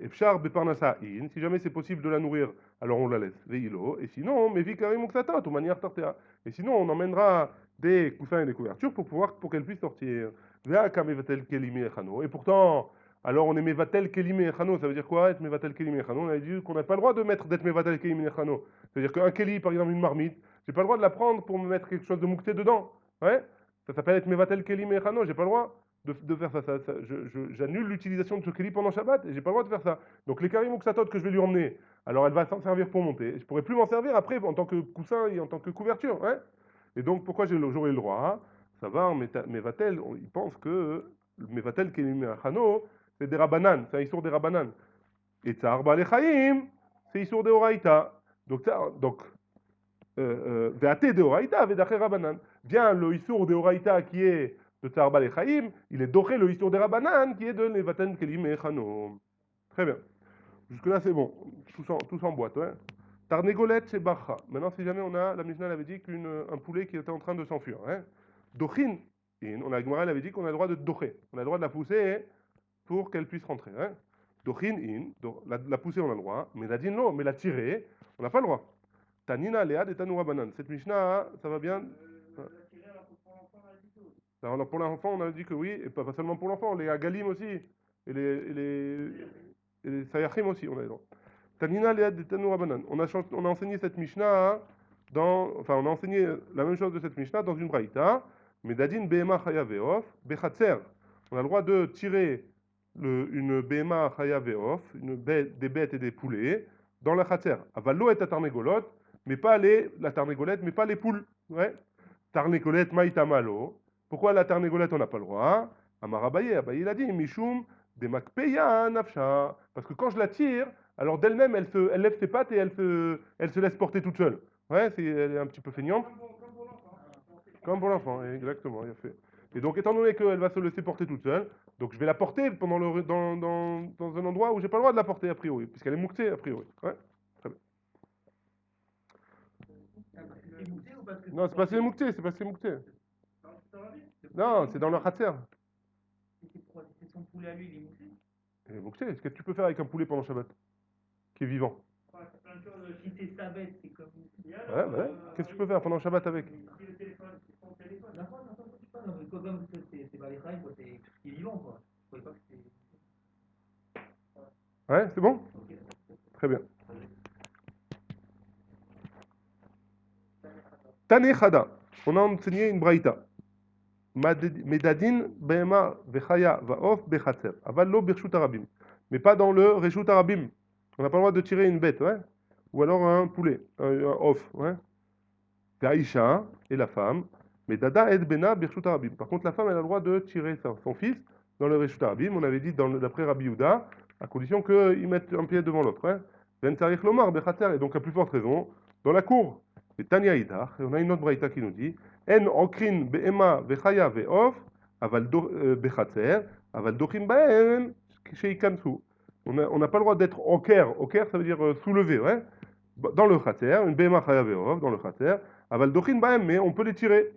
Efshar beparnasa in, si jamais c'est possible de la nourrir, alors on la laisse, veilo, et sinon, mais vikarim uksatot, ou manière tartea. Et sinon, on emmènera des coussins et des couvertures pour qu'elle puisse sortir. Veaka mevatel kelime echano. Et pourtant, alors on est mevatel kelime echano, ça veut dire quoi être mevatel kelime echano? On a dit qu'on n'a pas le droit d'être mevatel kelime echano. C'est-à-dire qu'un keli, par exemple une marmite, j'ai pas le droit de la prendre pour me mettre quelque chose de moukté dedans. Ouais? Ça s'appelle être mevatel kelime echano, j'ai pas le droit de faire ça. J'annule l'utilisation de ce keli pendant Shabbat et j'ai pas le droit de faire ça. Donc les karim uksatot que je vais lui emmener, alors elle va s'en servir pour monter. Je pourrai plus m'en servir après en tant que coussin et en tant que couverture. Hein. Et donc pourquoi j'aurai le droit hein? Ça va, Mevatel, il pense que Mevatel keli chano, c'est des rabanan, c'est un issour des rabanan. Et Tsar Balechaim, c'est issour des oraïta. Donc Veate de oraïta, Vedaché rabanan. Bien le issour des oraïta qui est de Tsar Balechaim, il est doré le histoire des Rabanan qui est de Nevaten Kelim et Chano. Très bien. Jusque-là, c'est bon. Tous en boîte. Ouais. Tarnegolet, c'est Bacha. Maintenant, si jamais on a, la Mishnah avait dit qu'un poulet qui était en train de s'enfuir. Hein. Dochin, on a Gemara avait dit qu'on a le droit de docher. On a le droit de la pousser pour qu'elle puisse rentrer. Hein. Dochin, la pousser, on a le droit. Mais la din, non. Mais la tirer, on n'a pas le droit. Tanina, Léad et Tanoura Banan. Cette Mishnah, ça va bien. Alors pour l'enfant, on a dit que oui, et pas seulement pour l'enfant, les agalim aussi, et les sayachim aussi, on a dit. Tanina lead Tanoura Banan. On a enseigné cette Mishnah on a enseigné la même chose de cette Mishnah dans une braïta, Medadin Behema Chaya Veof, Bechatzer. On a le droit de tirer une Behema Chaya Veof, des bêtes et des poulets, dans la Chatzer. Avalo et Tarnegolot, mais pas la Tarnegolette, mais pas les poules. Ouais. Tarnegolette Maïtamalo. Pourquoi la tarnégolette, on n'a pas le droit? Amarabaye, Abaye, il a dit, Mishum, de Makpeya, Nafsha. Parce que quand je la tire, alors d'elle-même, elle lève ses pattes et elle se laisse porter toute seule. Ouais, elle est un petit peu feignante. Comme pour l'enfant, exactement, il a fait. Et donc, étant donné qu'elle va se laisser porter toute seule, donc je vais la porter dans un endroit où j'ai pas le droit de la porter a priori, puisqu'elle est mouctée a priori. Ouais, très bien. Non, c'est pas c'est moucté, c'est pas c'est moucté. Non, c'est dans le khatser. C'est son poulet à lui, il est moussé. Et moucté, qu'est-ce que tu peux faire avec un poulet pendant Shabbat qui est vivant? Si c'est sa bête, c'est comme. Ouais. Qu'est-ce que tu peux faire pendant Shabbat avec? Le téléphone, c'est son téléphone. Non, mais comme c'est pas les trails, quoi, c'est tout ce qui est vivant, quoi. Je ne pas que c'est. Ouais, c'est bon? Okay. Très bien. Tanechada. On a enseigné une braïta. Medadin Behema Vechaya Vaof Bechatzer. Avallo Birshut Arabim. Mais pas dans le Reshut Arabim. On n'a pas le droit de tirer une bête, ouais. Ou alors un poulet, un off, ouais. Aïcha et la femme. Medada Ed Bena Birshut Arabim. Par contre, la femme, elle a le droit de tirer son fils dans le Reshut Arabim. On avait dit d'après Rabbi Yehuda, à condition qu'ils mettent un pied devant l'autre, ouais. Ben Tarich Lomar Bechatzer. Et donc, à plus forte raison, dans la cour. Et Tanya Idach. Et on a une autre braïta qui nous dit. En okrin be'ema vechaya ve'of, aval bechatzer, aval dochin ba'en, sheikansu. On n'a pas le droit d'être oker. Oker, ça veut dire soulever, ouais. Dans le khatser, une be'ema chaya ve'of, dans le khatser, aval dochin ba'en, mais on peut les tirer,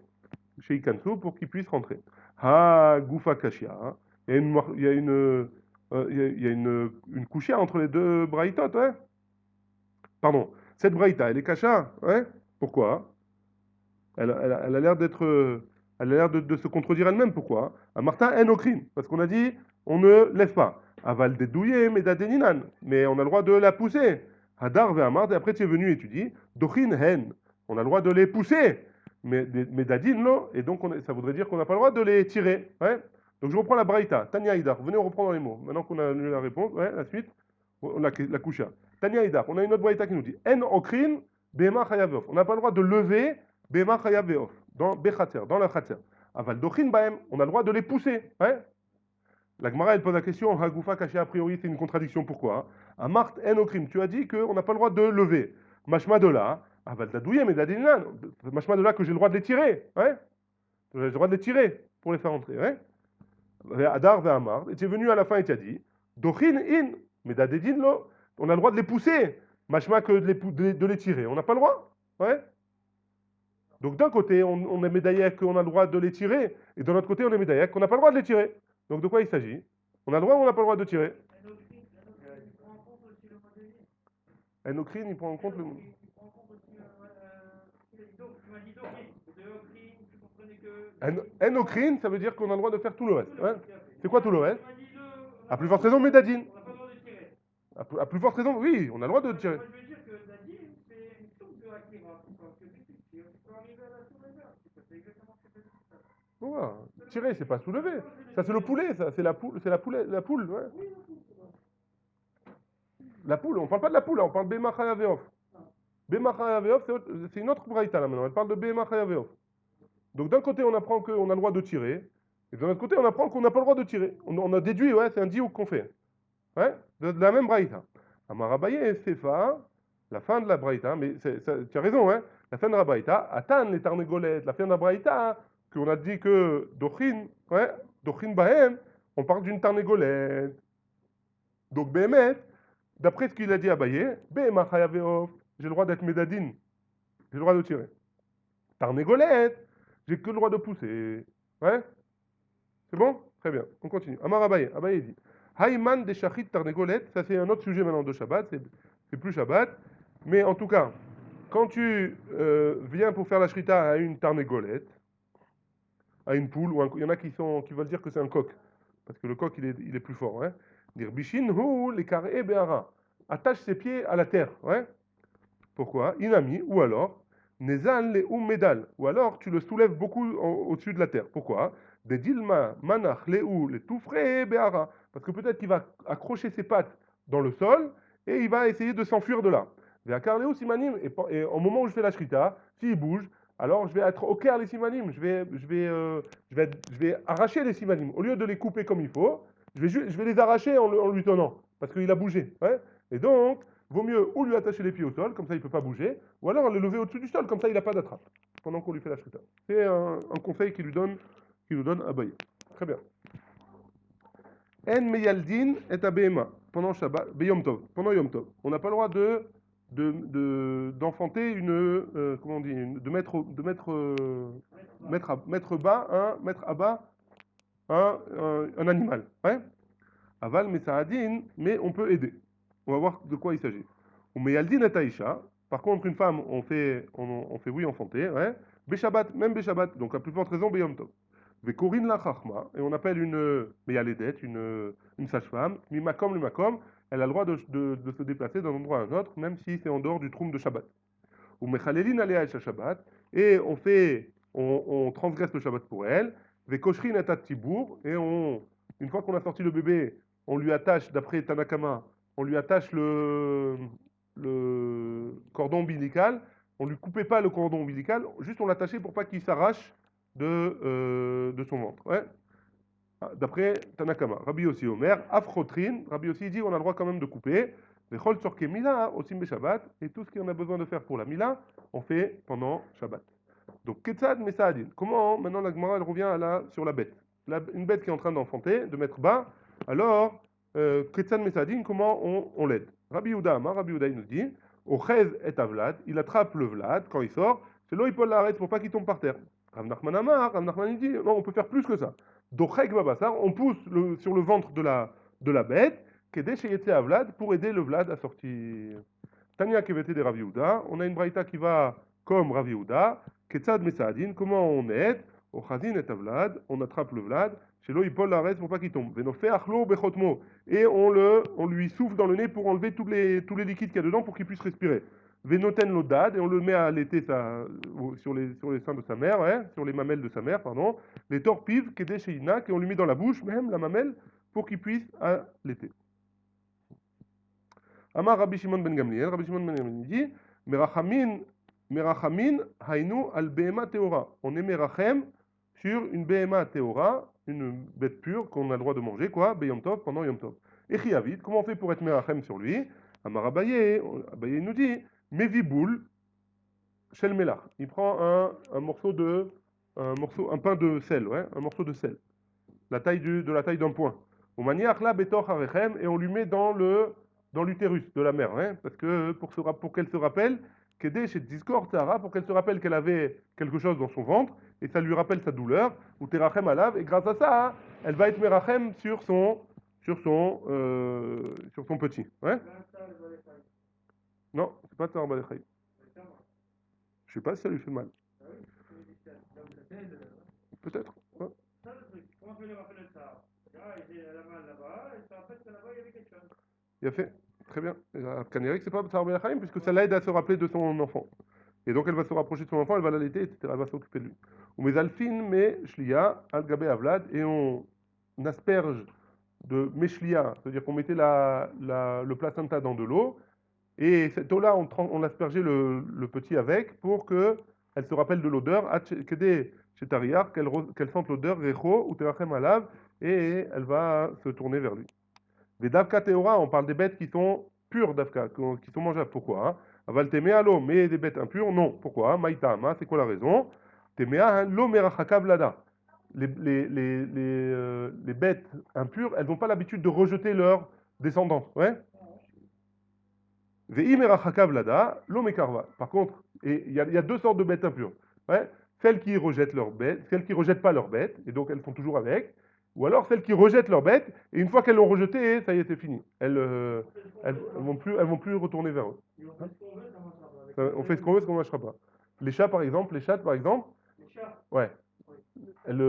sheikansu, pour qu'ils puissent rentrer. Ha gufa kashia. Il y a une couchia entre les deux braïtot, ouais. Pardon, cette braïta, elle est kasha, ouais. Pourquoi? Elle a l'air d'être, elle a l'air de se contredire elle-même. Pourquoi? À Martin Enokrine, parce qu'on a dit on ne laisse pas. Aval des douillés, mais on a le droit de la pousser. Hadar ve Amart, et après tu es venu et tu dis Dochin hen, on a le droit de les pousser. Mais Medadin, non. Et donc, ça voudrait dire qu'on n'a pas le droit de les tirer. Ouais. Donc, je reprends la Braïta. Tania Idar. Venez, on reprend dans les mots. Maintenant qu'on a lu la réponse, ouais, la suite, la Kusha. Tania Idar. On a une autre Braïta qui nous dit En okrin bema chayaveof. On n'a pas le droit de lever bema chayaveof. Dans Bechatzer, dans la Chatzer. Aval dochin baem. On a le droit de les pousser. Ouais. La Gemara, elle pose la question, Hagoufa caché a priori, c'est une contradiction. Pourquoi? À Marthe Enokrim, tu as dit qu'on n'a pas le droit de lever. Mashma de là, Aval Dadouye, mais Dadinan. Mashma de là que j'ai le droit de les tirer. Ouais? J'ai le droit de les tirer pour les faire entrer. Ouais? Adar ve Amar. Et tu es venu à la fin et tu as dit, Dochin in, mais Dadedin lo. On a le droit de les pousser. Mashma que de les tirer. On n'a pas le droit. Ouais? Donc d'un côté, on est médaillé qu'on a le droit de les tirer, et de l'autre côté, on est médaillé qu'on n'a pas le droit de les tirer. Donc de quoi il s'agit? On a le droit ou on n'a pas le droit de tirer? Endocrine, il prend en compte le... Endocrine, ça veut dire qu'on a le droit de faire tout le reste. Hein? C'est quoi tout le reste? À plus forte raison, médadine. À plus forte raison, oui, on a le droit de tirer. Voilà. Tirer, c'est pas soulever. Ça, c'est le poulet, ça. C'est la poule, la poule, ouais. La poule, on parle pas de la poule, là, on parle de Bema Chayaveof. Bema Chayaveof, c'est une autre braïta là maintenant, elle parle de Bema Chayaveof. Donc d'un côté, on apprend qu'on a le droit de tirer, et de l'autre côté, on apprend qu'on n'a pas le droit de tirer. On a déduit, ouais, c'est un diouk qu'on fait. Ouais, de la même braïta. Amarabaye et Sefa, la fin de la braïta, mais tu as raison, hein, la fin de la braïta, Atan les tarnégolettes, la fin de la braïta, qu'on a dit que Dochin, ouais, Dochin Bahem, on parle d'une tarnégolette. Donc Béhémet, d'après ce qu'il a dit à Baye, Béhéma Chayaveof, j'ai le droit d'être médadine, j'ai le droit de tirer. Tarnégolette, j'ai que le droit de pousser. Ouais? C'est bon? Très bien, on continue. Amar Abaye, Abaye dit Haïman des Shachit Tarnégolette, ça c'est un autre sujet maintenant de Shabbat, c'est plus Shabbat, mais en tout cas, quand tu viens pour faire la shrita à une tarnégolette, à une poule, il y en a qui veulent dire que c'est un coq, parce que le coq il est plus fort. Hein? Dire Bishin hu les carré be'ara, attache ses pieds à la terre. Ouais? Pourquoi? Inami, ou alors, Nezal le ou medal, ou alors tu le soulèves beaucoup au-dessus de la terre. Pourquoi? Des dilma, manach, le ou, le toufré, be'ara. Parce que peut-être qu'il va accrocher ses pattes dans le sol et il va essayer de s'enfuir de là. Ve'akar leu simanim, et au moment où je fais la shrita, s'il bouge, alors je vais être au cœur les simanim, je vais arracher les simanim. Au lieu de les couper comme il faut, je vais les arracher en lui tenant, parce qu'il a bougé. Ouais. Et donc, vaut mieux ou lui attacher les pieds au sol, comme ça il ne peut pas bouger, ou alors le lever au-dessus du sol, comme ça il n'a pas d'attrape, pendant qu'on lui fait la shrita. C'est un conseil qu'il nous donne Abaye. Très bien. En meyaldin et abema, pendant Shabbat, Yom Tov, pendant Yom Tov. On n'a pas le droit d'enfanter comment on dit, mettre à bas un animal. Ouais? Aval, mais on peut aider. On va voir de quoi il s'agit. Ou meyaldin et aisha. Par contre, une femme, on fait oui enfanter. Ouais? Beshabbat, même Beshabbat, donc à plus forte raison, Beyom Tov. Vekorin la chachma, et on appelle une meyaledette, une sage-femme, mimakom le makom, elle a le droit de se déplacer d'un endroit à un autre, même si c'est en dehors du troum de Shabbat. Ou mechalelin alea Shabbat, et on transgresse le Shabbat pour elle. Vekoshrin et tibour, et une fois qu'on a sorti le bébé, on lui attache, d'après Tanakama, on lui attache le cordon ombilical. On lui coupait pas le cordon ombilical, juste on l'attachait pour pas qu'il s'arrache de son ventre. Ouais. D'après Tanakama. Rabbi aussi Omer, Afrotrin, Rabbi aussi dit on a le droit quand même de couper. Vechol Tzorke Mila, aussi Shabbat, et tout ce qu'on a besoin de faire pour la Mila, on fait pendant Shabbat. Donc Ketzad Mesaadin. Comment maintenant la Gemara elle revient sur la bête. Une bête qui est en train d'enfanter, de mettre bas, alors Ketzad Mesaadin, comment on l'aide? Rabbi Yehuda Amar, Rabbi Yehuda il nous dit, Ochez et Avlad, il attrape le Vlad quand il sort, c'est là il peut l'arrêter pour pas qu'il tombe par terre. Rav Nachman Amar, Rav Nachman il dit, non, on peut faire plus que ça. Dochek Babassar, on pousse sur le ventre de la bête, Kedé Sheyetse Avlad, pour aider le Vlad à sortir. Tania Kevete de Rav Yehuda, on a une braïta qui va comme Rav Yehuda, Ketzad Mesaadin, comment on aide? Au Chazin et Avlad, on attrape le Vlad, chez l'eau il peut l'arrêter pour pas qu'il tombe. Venofe Achlo Bechotmo, et on lui souffle dans le nez pour enlever tous les liquides qu'il y a dedans pour qu'il puisse respirer. Venoten l'odad, et on le met à allaiter sur les seins de sa mère, ouais, sur les mamelles de sa mère, pardon. Les torpives, kedé chez Inak, et on lui met dans la bouche, même la mamelle, pour qu'il puisse allaiter. Amar Rabbi Shimon ben Gamliel, Rabbi Shimon ben Gamliel dit, Merachamin hainu al behema teora. On est merachem sur une behema teora, une bête pure qu'on a le droit de manger, quoi, beyom tov, pendant yom tov. Et chiavid, comment on fait pour être merachem sur lui? Amar Abaye, Abaye nous dit, meviboul shel melach. Il prend un pain de sel, ouais, un morceau de sel, de la taille d'un point. On maniach la betor harechem, et on lui met dans l'utérus de la mère, hein, parce que pour qu'elle se rappelle, qu'aider chez Discord Tara, pour qu'elle se rappelle qu'elle avait quelque chose dans son ventre, et ça lui rappelle sa douleur, ou terachem alav, et grâce à ça, hein, elle va être merachem sur son petit. Ouais. Non, c'est pas Tzar Balechai. Je sais pas si ça lui fait mal. Peut-être. Ouais. Ça, le truc. Comment je vais lui rappeler ça? Elle a mal là-bas, et ça rappelle que là-bas, il y avait quelque chose. Il a fait. Très bien. Canéric, c'est pas Tzar Balechai, puisque ça l'aide à se rappeler de son enfant. Et donc elle va se rapprocher de son enfant, elle va l'allaiter, etc. Elle va s'occuper de lui. On met alfin, mais shlia, al gabé avlad, et on asperge de meshlia, c'est-à-dire qu'on mettait le placenta dans de l'eau, et cette eau-là, on aspergeait le petit avec pour qu'elle se rappelle de l'odeur, qu'elle sente l'odeur, recho ou terachem alav, et elle va se tourner vers lui. Les davka teora, on parle des bêtes qui sont pures davka, qui sont mangeables. Pourquoi, hein? Aval temea lo, mais des bêtes impures, non. Pourquoi? Maïtama, c'est quoi la raison? Temea lo merachakav lada. Les bêtes impures, elles n'ont pas l'habitude de rejeter leur descendance. Ouais? Ve'i merachakav lada, lo mekarva. Par contre, il y a deux sortes de bêtes impures. Ouais? Celles qui rejettent leurs bêtes, celles qui rejettent pas leurs bêtes, et donc elles font toujours avec. Ou alors celles qui rejettent leurs bêtes, et une fois qu'elles l'ont rejeté, ça y est, c'est fini. Elles vont plus retourner vers eux. Hein? On fait ce qu'on veut, ce qu'on ne marchera pas. Les chattes, par exemple, ouais, elles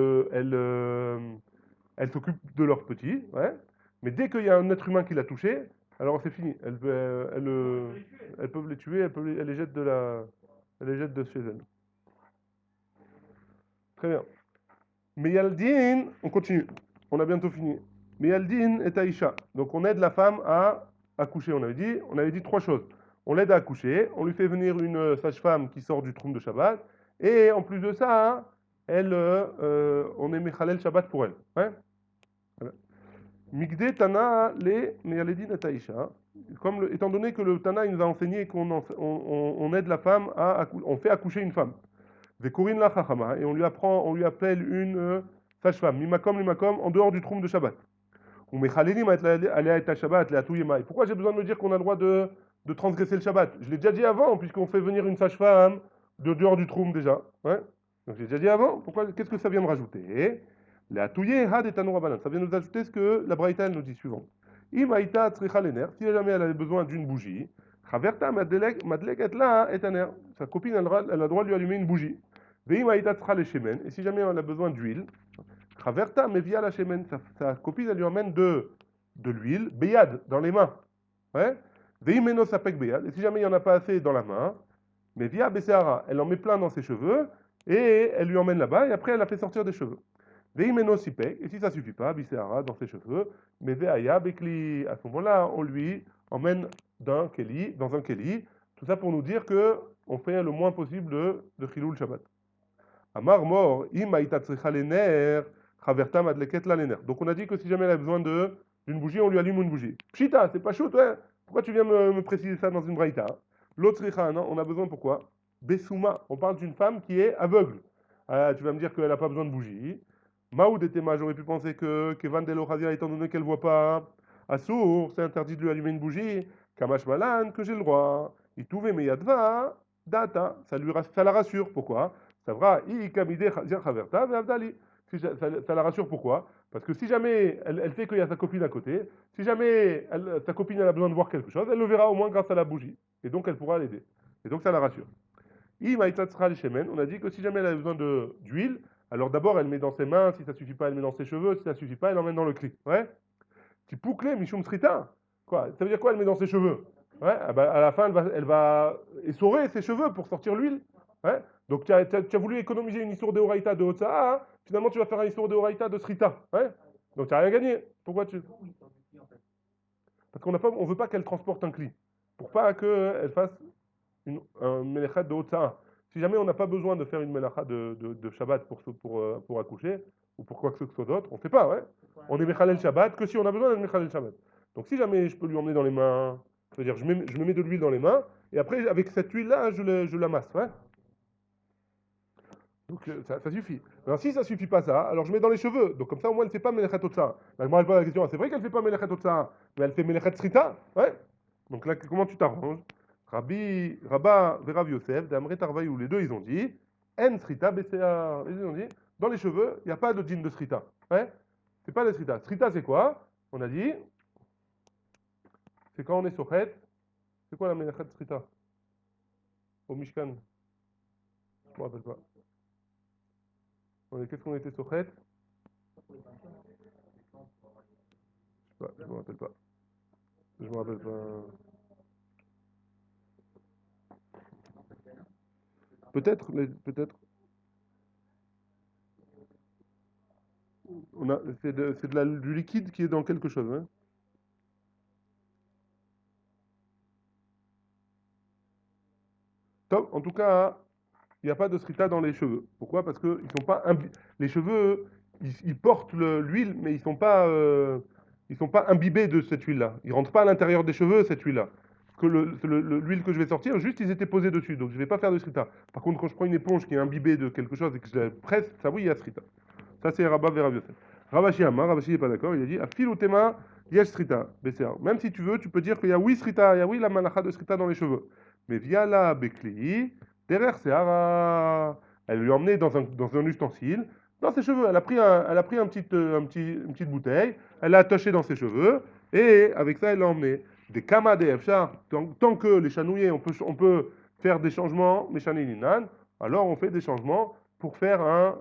s'occupent de leurs petits, ouais. Mais dès qu'il y a un être humain qui l'a touché, alors c'est fini. Elles peuvent les tuer, elles les jettent elles les jettent de chez elles. Très bien. Meyaldin, on continue. On a bientôt fini. Meyaldin et Aïcha. Donc on aide la femme à accoucher. On avait dit trois choses. On l'aide à accoucher, on lui fait venir une sage-femme qui sort du trône de Shabbat, et en plus de ça, hein, on est Mechalel Shabbat pour elle. Ouais. Migde Tana les Meyaledin et Aïcha. Étant donné que le Tana il nous a enseigné qu'on aide la femme on fait accoucher une femme. Vekorin la chachama, et on lui appelle une sage-femme, mimakom, en dehors du trône de Shabbat. Ou mechalelim alea Shabbat, lea tuyemai. Pourquoi j'ai besoin de me dire qu'on a le droit de transgresser le Shabbat? Je l'ai déjà dit avant, puisqu'on fait venir une sage-femme de dehors du trône déjà. Ouais. Donc j'ai déjà dit avant. Qu'est-ce que ça vient me rajouter? Lea tuye had et tanurabanan. Ça vient nous ajouter ce que la Braïta nous dit suivant. Imaïta tzricha lener, si jamais elle a besoin d'une bougie, chaverta madleget la et taner. Sa copine, elle a le droit de lui allumer une bougie. Et si jamais on a besoin d'huile, Traverta, mais via la shemen, sa copine, elle lui emmène de l'huile, beyad, dans les mains. Ouais? Veimeno sapek beyad, et si jamais il n'y en a pas assez dans la main, mais via beseara, elle en met plein dans ses cheveux, et elle lui emmène là-bas, et après elle la fait sortir des cheveux. Veimeno sipek, et si ça suffit pas, biseara, dans ses cheveux, mais veaya bekli, à ce moment-là, on lui emmène dans un keli, tout ça pour nous dire que on fait le moins possible de chilul Shabbat. Amar mort, donc on a dit que si jamais elle a besoin d'une bougie, on lui allume une bougie. Pshita, c'est pas chaud, ouais. Pourquoi tu viens me préciser ça dans une braïta? L'autre non, on a besoin pourquoi? Bessouma, on parle d'une femme qui est aveugle. Ah, tu vas me dire qu'elle n'a pas besoin de bougie. Maoud était mal, j'aurais pu penser que Kevan Delorazia, étant donné qu'elle voit pas, Assour, c'est interdit de lui allumer une bougie. Kamash Malan, que j'ai le droit. Itouve Meyadva, Data, ça la rassure. Pourquoi? Ça la rassure pourquoi? Parce que si jamais elle sait qu'il y a sa copine à côté, si jamais sa copine elle a besoin de voir quelque chose, elle le verra au moins grâce à la bougie. Et donc elle pourra l'aider. Et donc ça la rassure. On a dit que si jamais elle a besoin d'huile, alors d'abord elle met dans ses mains, si ça suffit pas, elle met dans ses cheveux, si ça suffit pas, elle emmène dans le cri. Ouais? Petit pouclé, michum srita. Quoi? Ça veut dire quoi elle met dans ses cheveux? Ouais, ah bah, à la fin, elle va essorer ses cheveux pour sortir l'huile. Ouais. Donc, tu as voulu économiser une histoire de Horaïta de Otsa'a, hein. Finalement, tu vas faire une histoire de Horaïta de Srita. Ouais. Donc, tu n'as rien gagné. Pourquoi tu. Comment il sort du puits en fait? Parce on veut pas qu'elle transporte un cli. Pour pas qu'elle fasse un melechat de Otsa'a. Si jamais on n'a pas besoin de faire une melacha de Shabbat pour accoucher, ou pour quoi que ce soit d'autre, on ne fait pas, ouais. Pourquoi On est Mechalel Shabbat que si on a besoin d'être Mechalel Shabbat. Donc si jamais je peux lui emmener dans les mains, c'est-à-dire je me mets de l'huile dans les mains, et après avec cette huile-là, je l'amasse, ouais. Donc ça suffit. Alors si ça suffit pas ça, alors je mets dans les cheveux. Donc comme ça au moins elle ne fait pas Melechet Otsa'a. Là, je me rappelle pas la question, c'est vrai qu'elle ne fait pas Melechet Otsa'a, mais elle fait Melechet Srita, ouais. Donc là, comment tu t'arranges? Rabba Verav Yosef, d'Amre Tarvaïou, les deux ils ont dit, En Srita BCA. Ils ont dit, dans les cheveux, il n'y a pas de djinn de Srita. Ouais. C'est pas le Srita. Srita c'est quoi? On a dit, c'est quand on est sochet. C'est quoi la Melechet Srita? Au Mishkan? Je me rappelle pas. Qu'est-ce qu'on était sochet? Je sais pas, je me rappelle pas. Je me rappelle pas. Peut-être, peut-être. Du liquide qui est dans quelque chose. Hein. Top. En tout cas, il n'y a pas de srita dans les cheveux. Pourquoi? Parce que ils sont pas les cheveux, ils portent l'huile, mais ils sont pas imbibés de cette huile-là. Ils rentrent pas à l'intérieur des cheveux cette huile-là. Que l'huile que je vais sortir, juste ils étaient posés dessus, donc je vais pas faire de srita. Par contre, quand je prends une éponge qui est imbibée de quelque chose et que je la presse, ça oui, il y a srita. Ça c'est Rabba Vera Yosef. Ravashi Amar, Ravashi n'est pas d'accord, il a dit Afil ou tema yesh srita, BCA. Même si tu veux, tu peux dire qu'il y a oui srita, il y a oui la malacha de srita dans les cheveux. Mais via la bekli, derrière Seara, elle lui a emmené dans un ustensile, dans ses cheveux. Elle a pris une petite bouteille, elle l'a attachée dans ses cheveux, et avec ça, elle l'a emmené. Des kama de efshar, tant que les chanouillés, on peut faire des changements, méchanininan, alors on fait des changements pour faire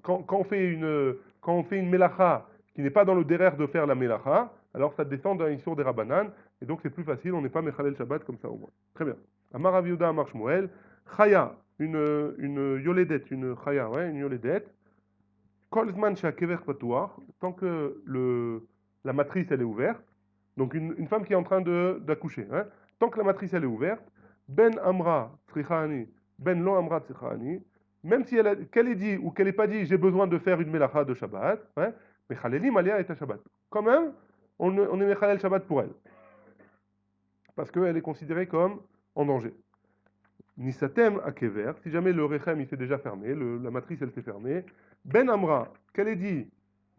quand on fait une mélacha qui n'est pas dans le derrière de faire la mélacha, alors ça descend d'un issour des rabanan, et donc c'est plus facile, on n'est pas mechalel Shabbat comme ça au moins. Très bien. Amar Rav Yehuda Amar Shmuel, Chaya, une yoledette, une chaya, ouais, une yoledette, Kol zman shehakever patouach, tant que la matrice elle est ouverte, donc une femme qui est en train d'accoucher, hein, tant que la matrice elle est ouverte, ben amra tzrichani, ben lo amra tzrichani, même si qu'elle ait dit ou qu'elle n'ait pas dit j'ai besoin de faire une melacha de Shabbat, hein, mechalelim alia et Shabbat. Quand même, on est mechalel Shabbat pour elle, parce qu'elle est considérée comme en danger. Nisatem akever, si jamais le rechem il s'est déjà fermé, la matrice elle s'est fermée, ben amra, qu'elle ait dit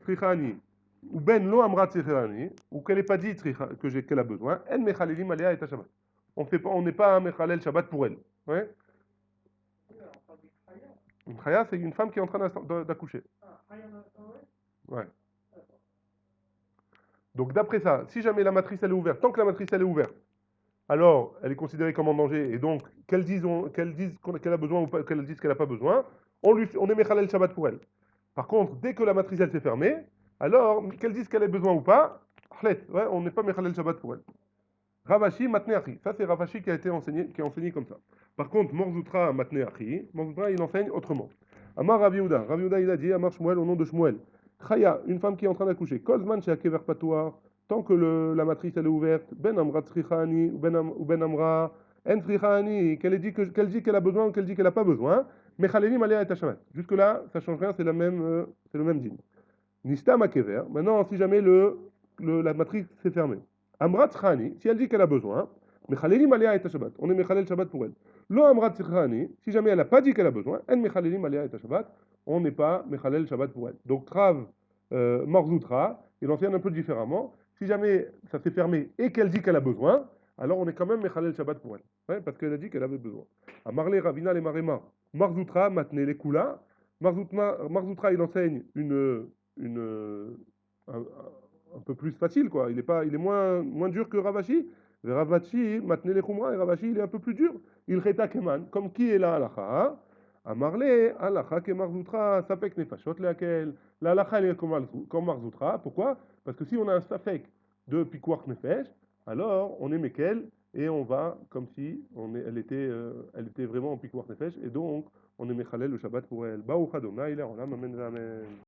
trichani, ou ben lo amra trichani, ou qu'elle ait pas dit qu'elle a besoin, en mechalelim alea et Shabbat. On n'est pas un mechalel Shabbat pour elle. Ouais. Une chaya, c'est une femme qui est en train d'accoucher. Ouais. Donc d'après ça, si jamais la matrice elle est ouverte, tant que la matrice elle est ouverte, alors elle est considérée comme en danger, et donc qu'elle dise qu'elle a besoin ou pas, qu'elle dise qu'elle n'a pas besoin, on est Mechalel Shabbat pour elle. Par contre, dès que la matrice elle s'est fermée, alors qu'elle dise qu'elle a besoin ou pas, ouais, on n'est pas Mechalel Shabbat pour elle. Ravashi Matneachi, ça c'est Ravashi qui qui a enseigné comme ça. Par contre, Morzoutra Matneachi, Morzoutra il enseigne autrement. Amar Rav Yehuda, il a dit Amar Shmuel au nom de Shmuel. Chaya, une femme qui est en train d'accoucher. Kolzman chez Akever Patoir, tant que la matrice elle est ouverte, Ben Amra Tzrichani ou Ben Amra En Tzrichani, qu'elle dit qu'elle a besoin ou qu'elle dit qu'elle n'a pas besoin, Mechalelim Alea et Hashamat. Jusque-là, ça change rien, c'est le même dîme. Nistam Akever, maintenant si jamais la matrice s'est fermée. Amra Tzrichani, si elle dit qu'elle a besoin, Mechalelim Alea et Hashamat. On est Mechalel Shabbat pour elle. Lo Amra Tzrichani, si jamais elle n'a pas dit qu'elle a besoin, En Mechalelim Alea et Hashamat. On n'est pas Mechalel Shabbat pour elle. Donc Trav Morzoutra, il enseigne un peu différemment. Si jamais ça s'est fermé et qu'elle dit qu'elle a besoin, alors on est quand même Mechalel Shabbat pour elle. Ouais, parce qu'elle a dit qu'elle avait besoin. À Marley, Ravina, les Marema, Morzoutra, Matne, les Kula. Morzoutra, il enseigne un, un peu plus facile, quoi. Il est moins dur que Ravashi. Ravashi, Matne, les Khumra, et Ravashi, il est un peu plus dur. Il reta Keman, comme qui est là, Alacha. Amarle, halacha ke marzoutra, sapek nefashot leakel. La halacha elle est comme marzoutra. Pourquoi? Parce que si on a un sapek de pikwar nefesh, alors on est mekel et on va, comme si elle était vraiment en Pikuach Nefesh, et donc on est Mechalel le Shabbat pour elle. Baruch Adonai, Amen, Amen.